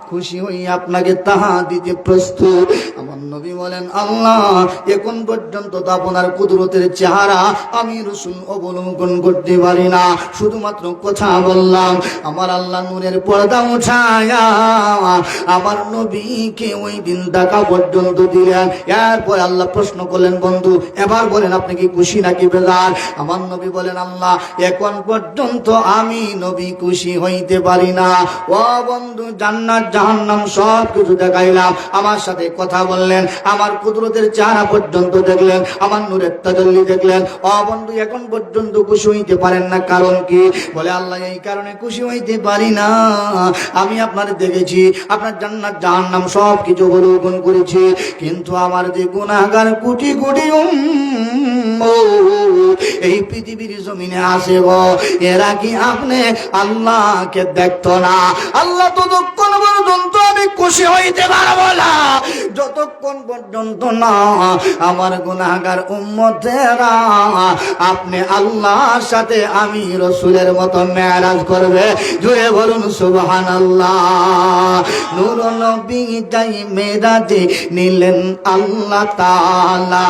খুশি হই আপনাকে তাহা দিতে প্রস্তুত। আমার নবী বলেন, আল্লাহ এখন পর্যন্ত তো আপনার কুদরতের চেহারা আমি রাসূল অবলোকন করতে পারি না, শুধুমাত্র কথা বললাম। আমার আল্লাহ নূরের পর্দা উঠায়া আমার নবীকে ওই দিন দেখা পর্যন্ত দিলেন। এরপর আল্লাহ প্রশ্ন করলেন, বন্ধু এবার বলেন আপনি কি খুশি নাকি বেজার? আমার নবী বলেন, আল্লাহ এখন পর্যন্ত আমি নবী খুশি হইতে পারি না। ও বন্ধু, জান্নাত জাহান্নাম সব কিছু দেখাইলাম, আমার সাথে কথা বললেন, আমার কুদরতের চেহারা পর্যন্ত দেখলেন, আমার নূরের তাজাল্লি দেখলেন। ও বন্ধু, এখন পর্যন্ত খুশি হইতে পারেন না, কারণ কি? বলে, আল্লাহ এই কারণে খুশি হইতে পারি না, আমি আপনার দেখেছি, আপনার জান্নাত জাহান্নাম সব কিছু অবলোকন করেছি, কিন্তু আমার যে গুনাহগার কোটি কোটি এই পৃথিবীর জমিনে আসে গো, এরা কি আপনি আল্লাহকে দেখতো না? আল্লাহ ততক্ষণ পর্যন্ত আমি খুশি হইতে পারবো না যতক্ষণ পর্যন্ত না আমার গুনাহগার উম্মতেরা আপনি আল্লাহর সাথে আমি রাসূলের মতো মেরাজ করবে। জোরে বলুন সুবহানাল্লাহ। নূর নবী যাই মেরাজে নিলেন আল্লাহ তাআলা,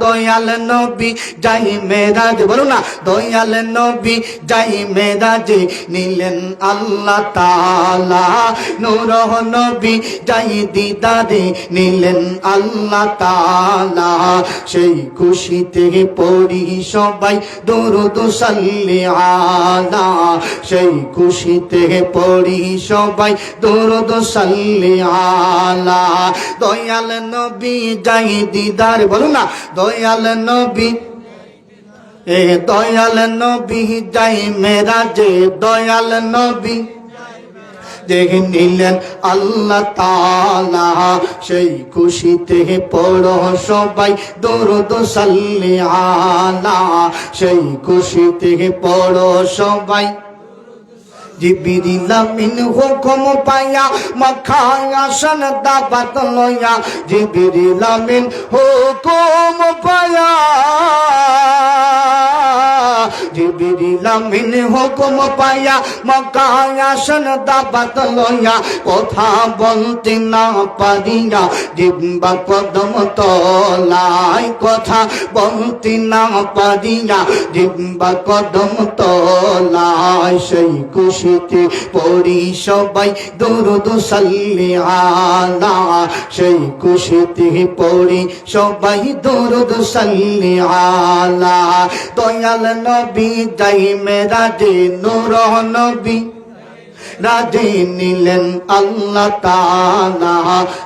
দয়াল নবী যাই মেরাজে, বলুন না, দয়াল নবী যাই মেরাজে নিলেন আল্লাহ তাআলা, নূর নবী যাই দিদারে নিলেন আল্লাহ তাআলা। সেই খুশিতে পড়ি সবাই দরুদ সাল্লি আলা, সেই খুশিতে পড়ি সবাই দরুদ সাল্লি আলা। দয়াল নবী যাই দিদারে, বলুন না, দয়াল নবী দয়াল নবী যাই মেরাজে, দয়াল নবী দেখে নিলেন আল্লাহ তাআলা। সেই খুশিতে পড়ো সবাই দরুদ সাল্লি আলা, সেই খুশিতে পড়ো সবাই। জিবরিল আমিন হুকুম পায়া মক্কায় আসেন দাওয়াত লয়া, জিবরিল আমিন হুকুম পায়া, জিবরিল আমিন হুকুম পায়া মক্কায় আসেন দাওয়াত লয়া, কথা বলতে না পারিয়া জিহ্বা কদম তলায়, কথা বলতে না পারিয়া জিহ্বা কদম তলায়। সেই খুশিতে পড়ি সবাই দরুদ সাল্লি আলা, সেই খুশিতে পড়ি সবাই দরুদ সাল্লি আলা। দয়াল নবী যাই মেরাজে, নূর নবী রাজে নিলেন আল্লাহ তাআলা।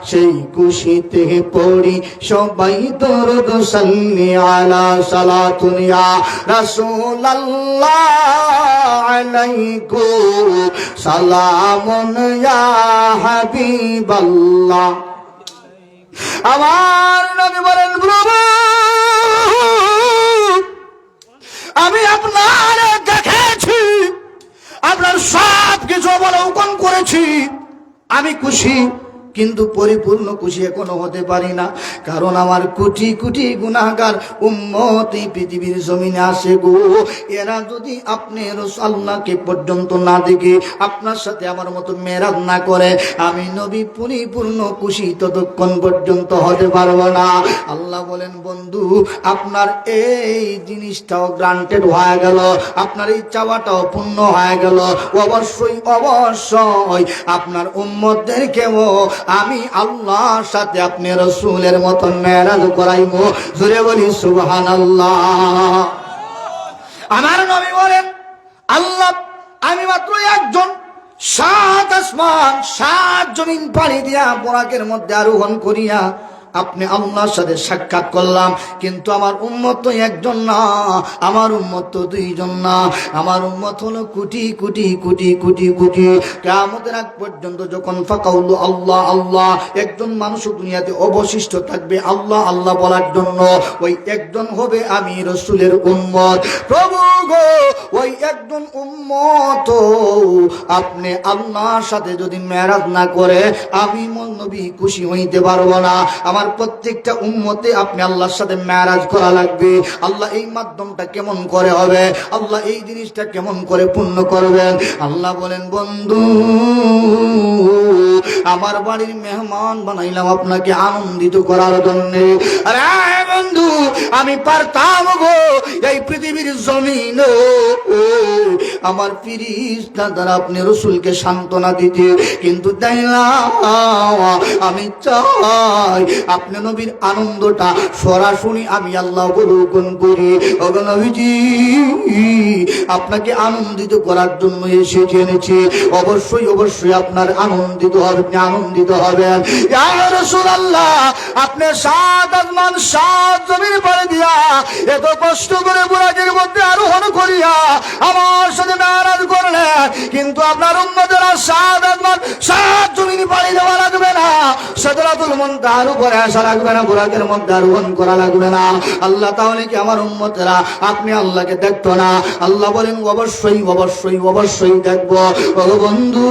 সেই খুশিতে পড়ি সবাই দরুদ সাল্লি আলা, সালাতুন ইয়া রাসূলুল্লাহ আলাইকুম, সালামুন ইয়া হাবিবাল্লাহ। আমার নবী বলেন, প্রভু আমি আপনার দেখেছি, আপনার সব কিছু অবলোকন করেছি, আমি খুশি, কিন্তু পরিপূর্ণ খুশি এখনো হতে পারি না, কারণ আমার কোটি কোটি গুনাহগার উম্মত এই পৃথিবীর জমিনে আসে গো। এরা যদি আপনি আল্লাহকে পর্যন্ত না দেখে আপনার সাথে আমার মতো মেরাজ না করে, আমি নবী পরিপূর্ণ খুশি ততক্ষণ পর্যন্ত হতে পারবো না। আল্লাহ বলেন, বন্ধু আপনার এই জিনিসটাও গ্রান্টেড হয়ে গেল, আপনার এই চাওয়াটাও পূর্ণ হয়ে গেল। অবশ্যই অবশ্যই আপনার উম্মতদেরকেও আমি আল্লাহর সাথে আপনি রাসূলের মতো মেরাজ করাইবো। জোরে বলি সুবহানাল্লাহ। আমার নবী বলেন, আল্লাহ আমি মাত্র একজন, 7 আসমান 7 জমিন পাড়ি দিয়া বোরাকের মধ্যে আরোহণ করিয়া আপনি আল্লাহর সাথে সাক্ষাৎ করলাম, কিন্তু আমার উম্মত তো একজন না, আমার উম্মত তো 2 জন না, আমার উম্মত হলো কোটি কোটি কোটি কোটি কোটি। কিয়ামতের আগ পর্যন্ত যখন ফাকাউল আল্লাহ আল্লাহ, একজন মানুষ দুনিয়াতে অবশিষ্ট থাকবে আল্লাহ আল্লাহ বলার জন্য, ওই একজন হবে আমি রাসূলের উম্মত। প্রভু গো, ওই একজন উম্মত আপনি আল্লাহর সাথে যদি মেরাজ না করে আমি নবী খুশি হইতে পারবো না। আমার প্রত্যেকটা উম্মতে আপনি আল্লাহর সাথে মেরাজ করা লাগবে। আল্লাহ এই মাধ্যমটা কেমন করে হবে, আল্লাহ এই জিনিসটা কেমন করে পূর্ণ করবেন? আল্লাহ বলেন, বন্ধু আমার বাড়ির মেহমান বানাইলাম আপনাকে আনন্দিত করার জন্য। আরে বন্ধু, আমি পারতাম গো এই পৃথিবীর জমিন আমার ফিরিস্তা দ্বারা আপনি রসুলকে সান্ত্বনা দিতে, কিন্তু তাই না, আমি চাই আপনি নবীর আনন্দটা সরাসরি আমি আল্লাহ অবলোকন করি। ওগো নবীজি, আপনাকে আনন্দিত করার জন্য এসে জেনেছি, অবশ্যই অবশ্যই আপনার আনন্দিত হবে, আপনি আনন্দিত হবেন। ইয়া রাসূলুল্লাহ, আপনি 7 আসমান 7 জমির পাড়ে দিয়া এত কষ্ট করে বুরাকের মধ্যে আরোহণ করিয়া আমার সাথে নারাজ করলেন, কিন্তু আপনার উম্মতেরা 7 আসমান 7 জমির পাড়ি দেওয়া লাগবে না, সিদরাতুল মুনতাহার উপরে আসা লাগবে না, বুরাকের মধ্যে আরোহণ করা লাগবে না। আল্লাহ তাহলে কি আমার উম্মতেরা আপনি আল্লাহকে দেখতো না? আল্লাহ বলেন অবশ্যই অবশ্যই অবশ্যই দেখবো। ও বন্ধু,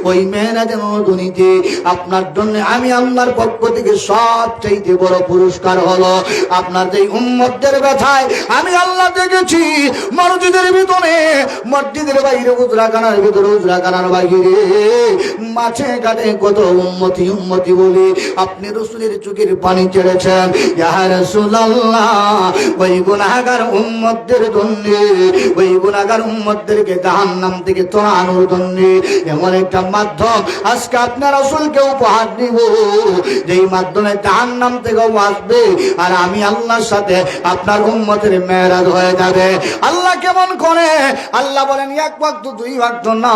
ওই মেরাজের নদীতে আপনার জন্য আমি আল্লাহর পক্ষ থেকে সবচাইতে বড় পুরস্কার হলো আপনার যেই উম্মতদের ব্যথায় আমি আল্লাহ দেখেছি মসজিদের ভিতরে, মসজিদের বাইরে, উজরাখানার ভিতরে, উজরাখানার বাইরে, মাছে ঘাটে কত উম্মতি উম্মতি বলে আপনি রাসূলের চোখের পানি ছেড়েছেন। ইয়া রাসূলুল্লাহ, ওই গুনাহগার উম্মতদের জন্য, ওই গুনাহগার উম্মতদেরকে জাহান্নাম থেকে তোলানোর জন্য এমন একটা মাধ্যম আজকে আপনার রাসূলকে উপহার দিব, যেই মাধ্যমে জাহান্নাম থেকে বাঁচবে আর আমি আল্লাহর সাথে আপনার উম্মতের মেরাজ হয়ে যাবে। আল্লাহ কেমন করে? আল্লাহ বলেন 1 ওয়াক্ত 2 ওয়াক্ত না,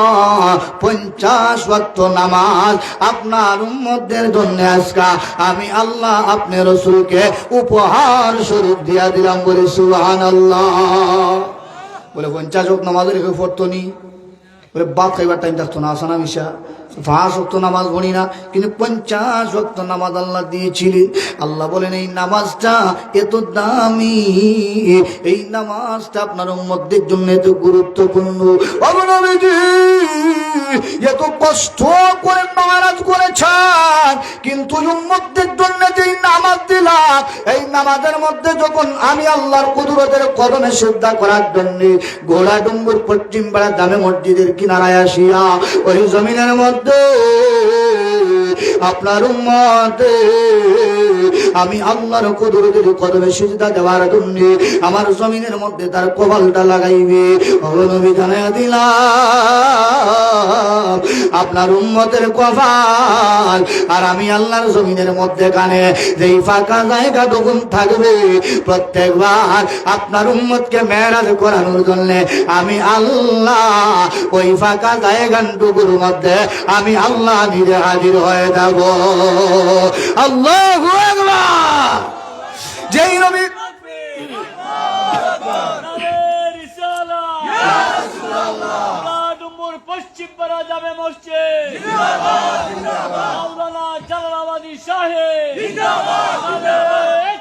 50 ওয়াক্ত নামাজ আপনার উম্মতদের জন্য আজকে আমি আল্লাহ আপনি রাসূলকে উপহার স্বরূপ দিয়া দিলাম। বলে সুবহানাল্লাহ। বলে 50 ওয়াক্ত নামাজের কেউ পড়তো নি, বলে ভাত খাইবার টাইম থাকতো না, আসানা মিশা 5 ওয়াক্ত নামাজ পড়ি না, কিন্তু 50 ওয়াক্ত নামাজ আল্লাহ দিয়েছিলেন। আল্লাহ বলেন এই নামাজটা এত দামি, এই নামাজটা আপনার উম্মতদের জন্য এত গুরুত্বপূর্ণ। এত কষ্ট করে নামাজ করেছেন, কিন্তু উম্মতদের জন্য যেই নামাজ দিলাম, এই নামাজের মধ্যে যখন আমি আল্লাহর কুদরতের কদমে সিজদা করার জন্য ঘোড়া ডুঙ্গুর পশ্চিম পাড়া জামে মসজিদের কিনারায় আসিয়া ওই জমিনের মধ্যে আপনার উম্মতে আমি আল্লাহর কুদরতের কদমে সিজদা দেওয়ার জন্য আমার জমিনের মধ্যে তার কপালটা লাগাইবে। নবী জানাইয়া দিলাম আপনার উম্মতের কপাল আর আমি আল্লাহর জমিনের মধ্যে কানে যেই ফাঁকা জায়গা তখন থাকবে, প্রত্যেকবার আপনার উম্মতকে মেরাজ করানোর জন্য আমি আল্লাহ ওই ফাঁকা জায়গাটুকুর মধ্যে আমি আল্লাহ নিজে হাজির হয়ে যাব। আল্লাহু আকবার। যেই নবী পশ্চিম পাড়া যাবে মসজিদ জিন্দাবাদ জিন্দাবাদ, মাওলানা জালালাবাদী সাহেব জিন্দাবাদ,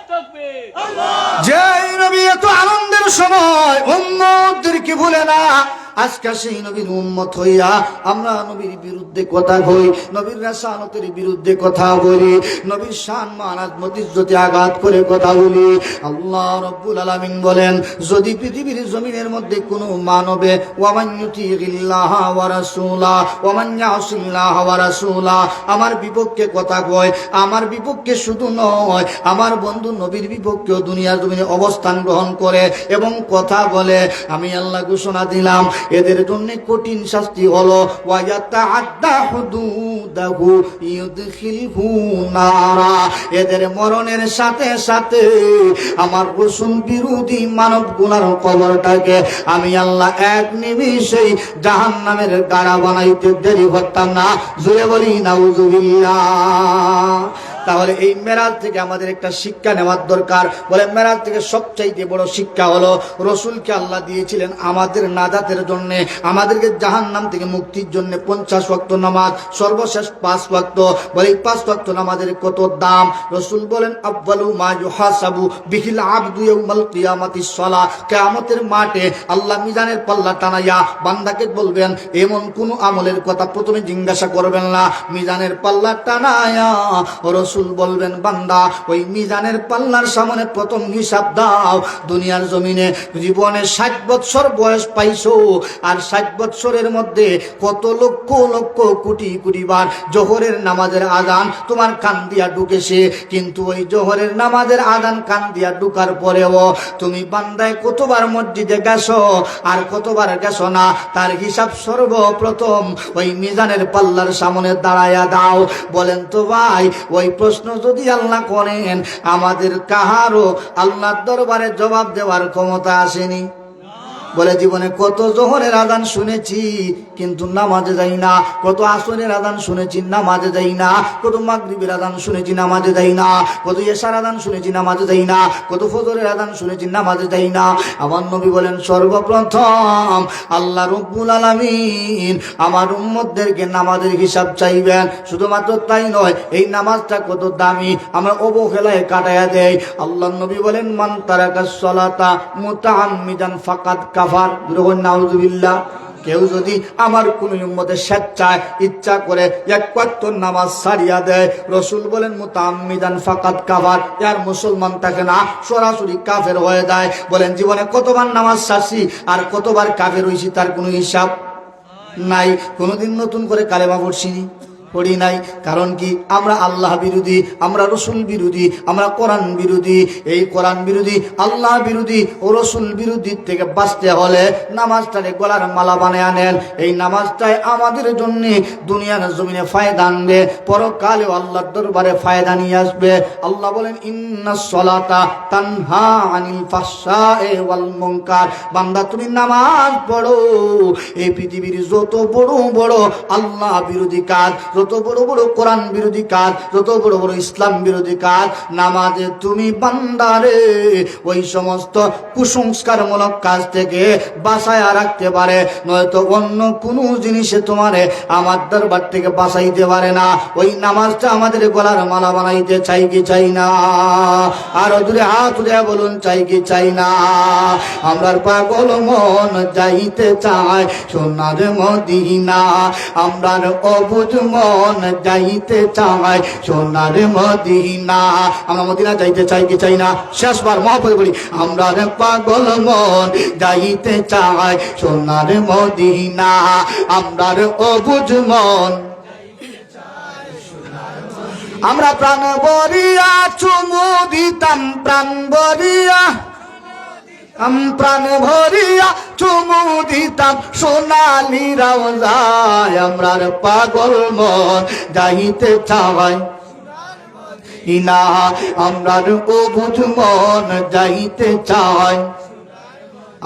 তাকবীর আল্লাহ। যেই নবী এত আনন্দের সময় উম্মতদেরকে ভুলে না, আজকে সেই নবীর উম্মত হইয়া আমরা নবীর বিরুদ্ধে কথা কই, নবীর রাসালতের বিরুদ্ধে কথা বলি, নবীর শান মান আজমত ইজ্জতে আঘাত করে কথা বলি। আল্লাহ রাব্বুল আলামিন বলেন যদি পৃথিবীর জমিনের মধ্যে কোনো মানবে ওয়ামান ইউতিল্লাহ ওয়া রাসূলা ওয়ামান ইয়াসিল্লাহ ওয়া রাসূলা আমার বিপক্ষে কথা কয়, আমার বিপক্ষে শুধু নয় আমার বন্ধু নবীর বিপক্ষেও দুনিয়ার জমিনে অবস্থান গ্রহণ করে এবং কথা বলে, আমি আল্লাহ ঘোষণা দিলাম এদের জন্য কঠিন শাস্তি হলো ওয়ায়াতাআদ্দা হুদুদাহু ইউদখিলহু নারা, এদের মরণের সাথে সাথে আমার রাসূল বিরোধী মানব গুনার কবরটাকে আমি আল্লাহ এক নিমিষেই জাহান্নামের গাড়া বানাইতে দেরি করতাম না। জোরে বলি নাউযুবিল্লাহ। তাহলে এই মেরাজ থেকে আমাদের একটা শিক্ষা নেওয়ার দরকার। বলে মেরাজ থেকে সবচাইতে বড় শিক্ষা হলো রসুলকে আল্লাহ দিয়েছিলেন আমাদের নাজাতের জন্য, আমাদেরকে জাহান্নাম থেকে মুক্তির জন্য 50 ওয়াক্ত নামাজ, সর্বশেষ 5 ওয়াক্ত। বলে এই 5 ওয়াক্ত নামাজের কত দাম। রসুল বলেন আব্বালু মা ইউহাসাবু বিহিল আবদু ইয়াউমাল কিয়ামাতিস সালাহ, কিয়ামতের মাঠে আল্লাহ মিজানের পাল্লা টানাইয়া বান্দাকে বলবেন এমন কোন আমলের কথা প্রথমে জিজ্ঞাসা করবেন না, মিজানের পাল্লা টানায়া রসুল বলবেন বান্দা ওই মিজানের পাল্লার সামনে প্রথম হিসাব দাও। দুনিয়ার জমিনে জীবনে 60 বছর বয়স পাইছো, আর 60 বছরের মধ্যে কত লক্ষ লক্ষ কোটি কোটি বার জোহরের নামাজের আজান তোমার কান দিয়া ঢুকেছে, কিন্তু ওই জোহরের নামাজের আজান কান দিয়া ঢুকার পরেও তুমি বান্দায় কতবার মসজিদে গেছো আর কতবার গেছো না, তার হিসাব সর্বপ্রথম ওই মিজানের পাল্লার সামনে দাঁড়ায়া দাও। বলেন তো ভাই, ওই প্রশ্ন যদি আল্লাহ করেন, আমাদের কাহারও আল্লাহর দরবারে জবাব দেওয়ার ক্ষমতা আসেনি? বলে জীবনে কত জোহরের আজান শুনেছি কিন্তু নামাজে যাই না, কত আসরের আজান শুনেছি নামাজে যাই না, কত মাগরিবের আজান শুনেছি নামাজে যাই না, কত এশার আজান শুনেছি নামাজে যাই না, কত ফজরের আজান শুনেছি নামাজে যাই না। আমার নবী বলেন সর্বপ্রথম আল্লাহ রব্বুল আলামিন আমার উম্মতদেরকে নামাজের হিসাব চাইবেন। শুধুমাত্র তাই নয়, এই নামাজটা কত দামি আমরা অবহেলায় কাটায়া দেই। আল্লাহ নবী বলেন মান তারাকাস সালাতা মুতাআম্মিদান ফাকাদ কাফার। নাউযুবিল্লাহ। কেউ যদি আমার কোন উম্মতের স্বেচ্ছায় ইচ্ছা করে এক ওয়াক্ত নামাজ ছাড়িয়া দেয়, রসুল বলেন মুতাআম্মিদান ফাকাদ কাফার, আর মুসলমান থাকে না, সরাসরি কাফের হয়ে যায়। বলেন জীবনে কতবার নামাজ ছাড়ছি আর কতবার কাফের হইছি তার কোনো হিসাব নাই। কোনোদিন নতুন করে কালেমা পড়ি নাই। কারণ কি? আমরা আল্লাহ বিরোধী, আমরা রসুল বিরোধী, আমরা কোরআন বিরোধী। এই কোরআন বিরোধী, আল্লাহ বিরোধী ও রসুল বিরোধী থেকে বাঁচতে হলে নামাজটারে গলার মালা বানিয়ে আনেন। এই নামাজটাই আমাদের জন্য দুনিয়ার জমিনে ফায়দা আনবে, পরকালেও আল্লাহর দরবারে ফায়দা নিয়ে আসবে। আল্লাহ বলেন ইন্নাস সালাতা তানহা আনিল ফাহশাই ওয়াল মুনকার। বান্দা তুমি নামাজ পড়ো, এই পৃথিবীর যত বড় বড় আল্লাহ বিরোধী কাজ, যত বড় বড় কোরআন বিরোধী কাজ, যত বড় বড় ইসলাম বিরোধী কাজ, নামাজে তুমি বান্দারে ওই সমস্ত কুসংস্কারমূলক কাজ থেকে বাঁচায়া রাখতে পারে, নয়তো অন্য কোনো জিনিসে তোমারে আমার দরবার থেকে বাঁচাইতে পারে না। ওই নামাজটা আমাদের গলার মালা বানাইতে চাই কি চাই না? আর দূরে হাত উঠে বলুন চাই কি চাই না? আমরার পাগল মন যাইতে চায় সোনার মদিনা, আমরার অবুঝ মন যাইতে চায় সোনার মদিনা। আমরা মদিনা যাইতে চাই কি চাই না? শেষবার মহাপদে বলি, আমরা পাগল মন যাইতে চায় সোনার মদিনা, আমরার অবুঝ মন। আমরা প্রাণ বরিয়া চুমু দিতাম, প্রাণ বরিয়া প্রাণ ভরিয়া চুমু দিতাম সোনালি রওজায়, আমরার পাগল মন যাইতে চায় ইনা, আমরার অবুঝ মন যাইতে চায়।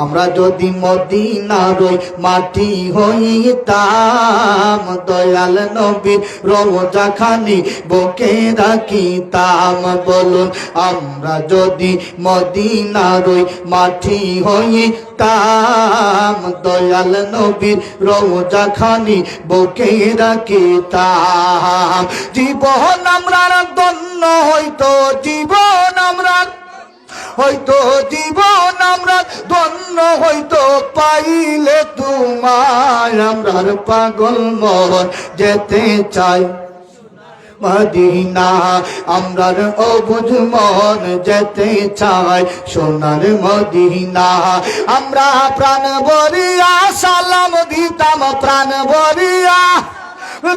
আমরা যদি মদিনার মাটি হইতাম, দয়াল নবীর রওজা খানি বুকে রাখিতাম। বলুন আমরা যদি মদিনার মাটি হইতাম, দয়াল নবীর রওজা খানি বুকে রাখিতাম। জীবন আমরার ধন্য হইতো, জীবন আমরা হয়তো, জীবন আমরা ধন্য হইতো পাইলে তোমায়। আমরার পাগল মন যেতে চাই মদিনা, আমরার অবুঝ মন যেতে চাই সোনার মদিনা। আমরা প্রাণ ভরিয়া সালাম দিতাম, প্রাণ ভরিয়া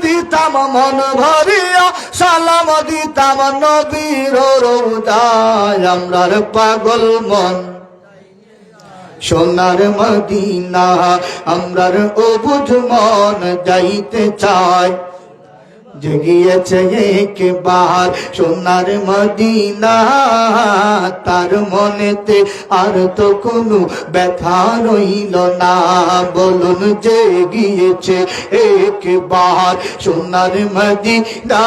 দিতাম, মন ভরিয়া সালাম দিতাম নবীর রওজায়। আমরার পাগল মন সোনার মদিনা, আমরার অবুঝ মন যাইতে চায়। জগিয়েছে একবার সোনার মদিনা, তার মনেতে আর তো কোনো ব্যথা রইল না। বলুন জগিয়েছে একবার সোনার মদিনা,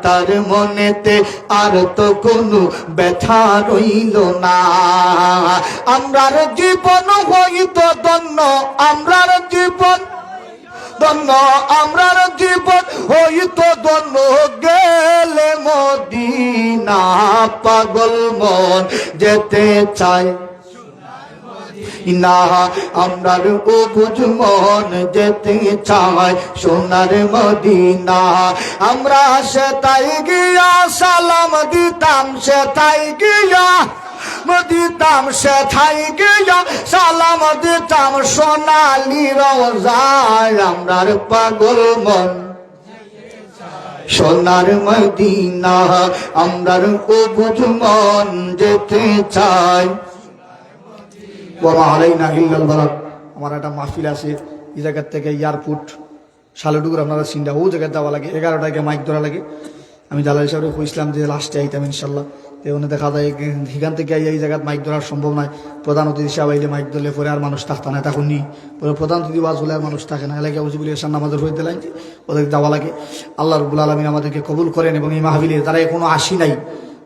তার মনেতে আর তো কোনো ব্যথা রইল না। আমরার জীবন হইতো ধন্য, আমরার জীবন ধন্য, আমরার জীবন হইতো ধন্য গেলে মদিনা। পাগল মন যেতে চায় মদিনা আমরার অবুঝ মন যেতে চাই সোনার মদিনা আমরা সেটাই গিয়া সালাম দিতাম সেটাই গিয়া দিতাম সেটাই গিয়া সালাম দিতাম সোনালি রওজায় আমরার পাগল মন সোনার মদিনা আমরার অবুঝ মন যেতে চাই আমার একটা মাহফিল আছে এই জায়গার থেকে এয়ারপোর্ট শালুডুগুর আপনারা সিনটা ও জায়গায় যাওয়া লাগে 11টাকে মাইক ধরা লাগে আমি জালাল সাহেব কইছিলাম যে লাস্টে আইতাম ইনশাল্লাহ তেমনি দেখা যায় সেখান থেকে এই জায়গায় মাইক ধরা সম্ভব নয় প্রধান অতিথি সাহেব আইলে মাইক ধরলে পরে আর মানুষ থাকতে না তখন নি পরে প্রধান অতিথি বাস হলে আর মানুষ থাকে না এলাকা বুঝি বলে এসার নামাজের হইতে লাগে ওদের যাওয়া লাগে আল্লাহ রব্বুল আলমিন আমাদেরকে কবুল করেন এবং এই মাহফিলে যারা এখনো আসি নাই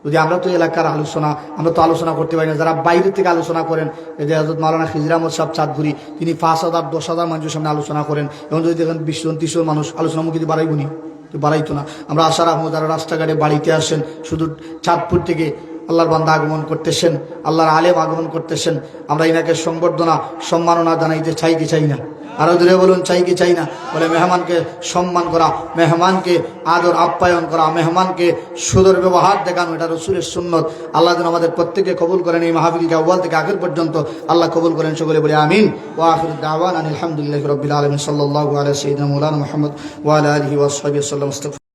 যদি আমরা তো এলাকার আলোচনা আমরা তো আলোচনা করতে পারি না যারা বাইরে থেকে আলোচনা করেন এই যে হযরত মাওলানা খিজির আহমদ সাহেব চাঁদপুরি তিনি 5,000 10,000 মানুষের সামনে আলোচনা করেন এবং যদি দেখেন 20-30 মানুষ আলোচনা মুখে বাড়াইব নি তো বাড়াইতো না আমরা আশার আহমদ যারা রাস্তাঘাটে বাড়িতে আসেন শুধু চাঁদপুর থেকে আল্লাহর বান্দা আগমন করতেছেন আল্লাহর আলেম আগমন করতেছেন আমরা ইনাকে সংবর্ধনা সম্মাননা জানাইতে চাই কি চাই না আরো দূরে বলুন চাই কি চাই না বলে মেহমানকে সম্মান করা মেহমানকে আদর আপ্যায়ন করা মেহমানকে সুন্দর ব্যবহার দেখানো এটা রাসূলের সুন্নত আল্লাহ যেন আমাদের প্রত্যেককে কবুল করেন এই মাহফিলকে আউয়াল থেকে আখির পর্যন্ত আল্লাহ কবুল করেন সকলে বলি আমিন ওয়া আখিরু দাওয়ানা আলহামদুলিল্লাহি রাব্বিল আলামিন সাল্লাল্লাহু আলা সাইয়্যিদিনা মাওলানা মুহাম্মদ ওয়া আলা আলিহি ওয়া সাহবিহি ওয়া সাল্লাম।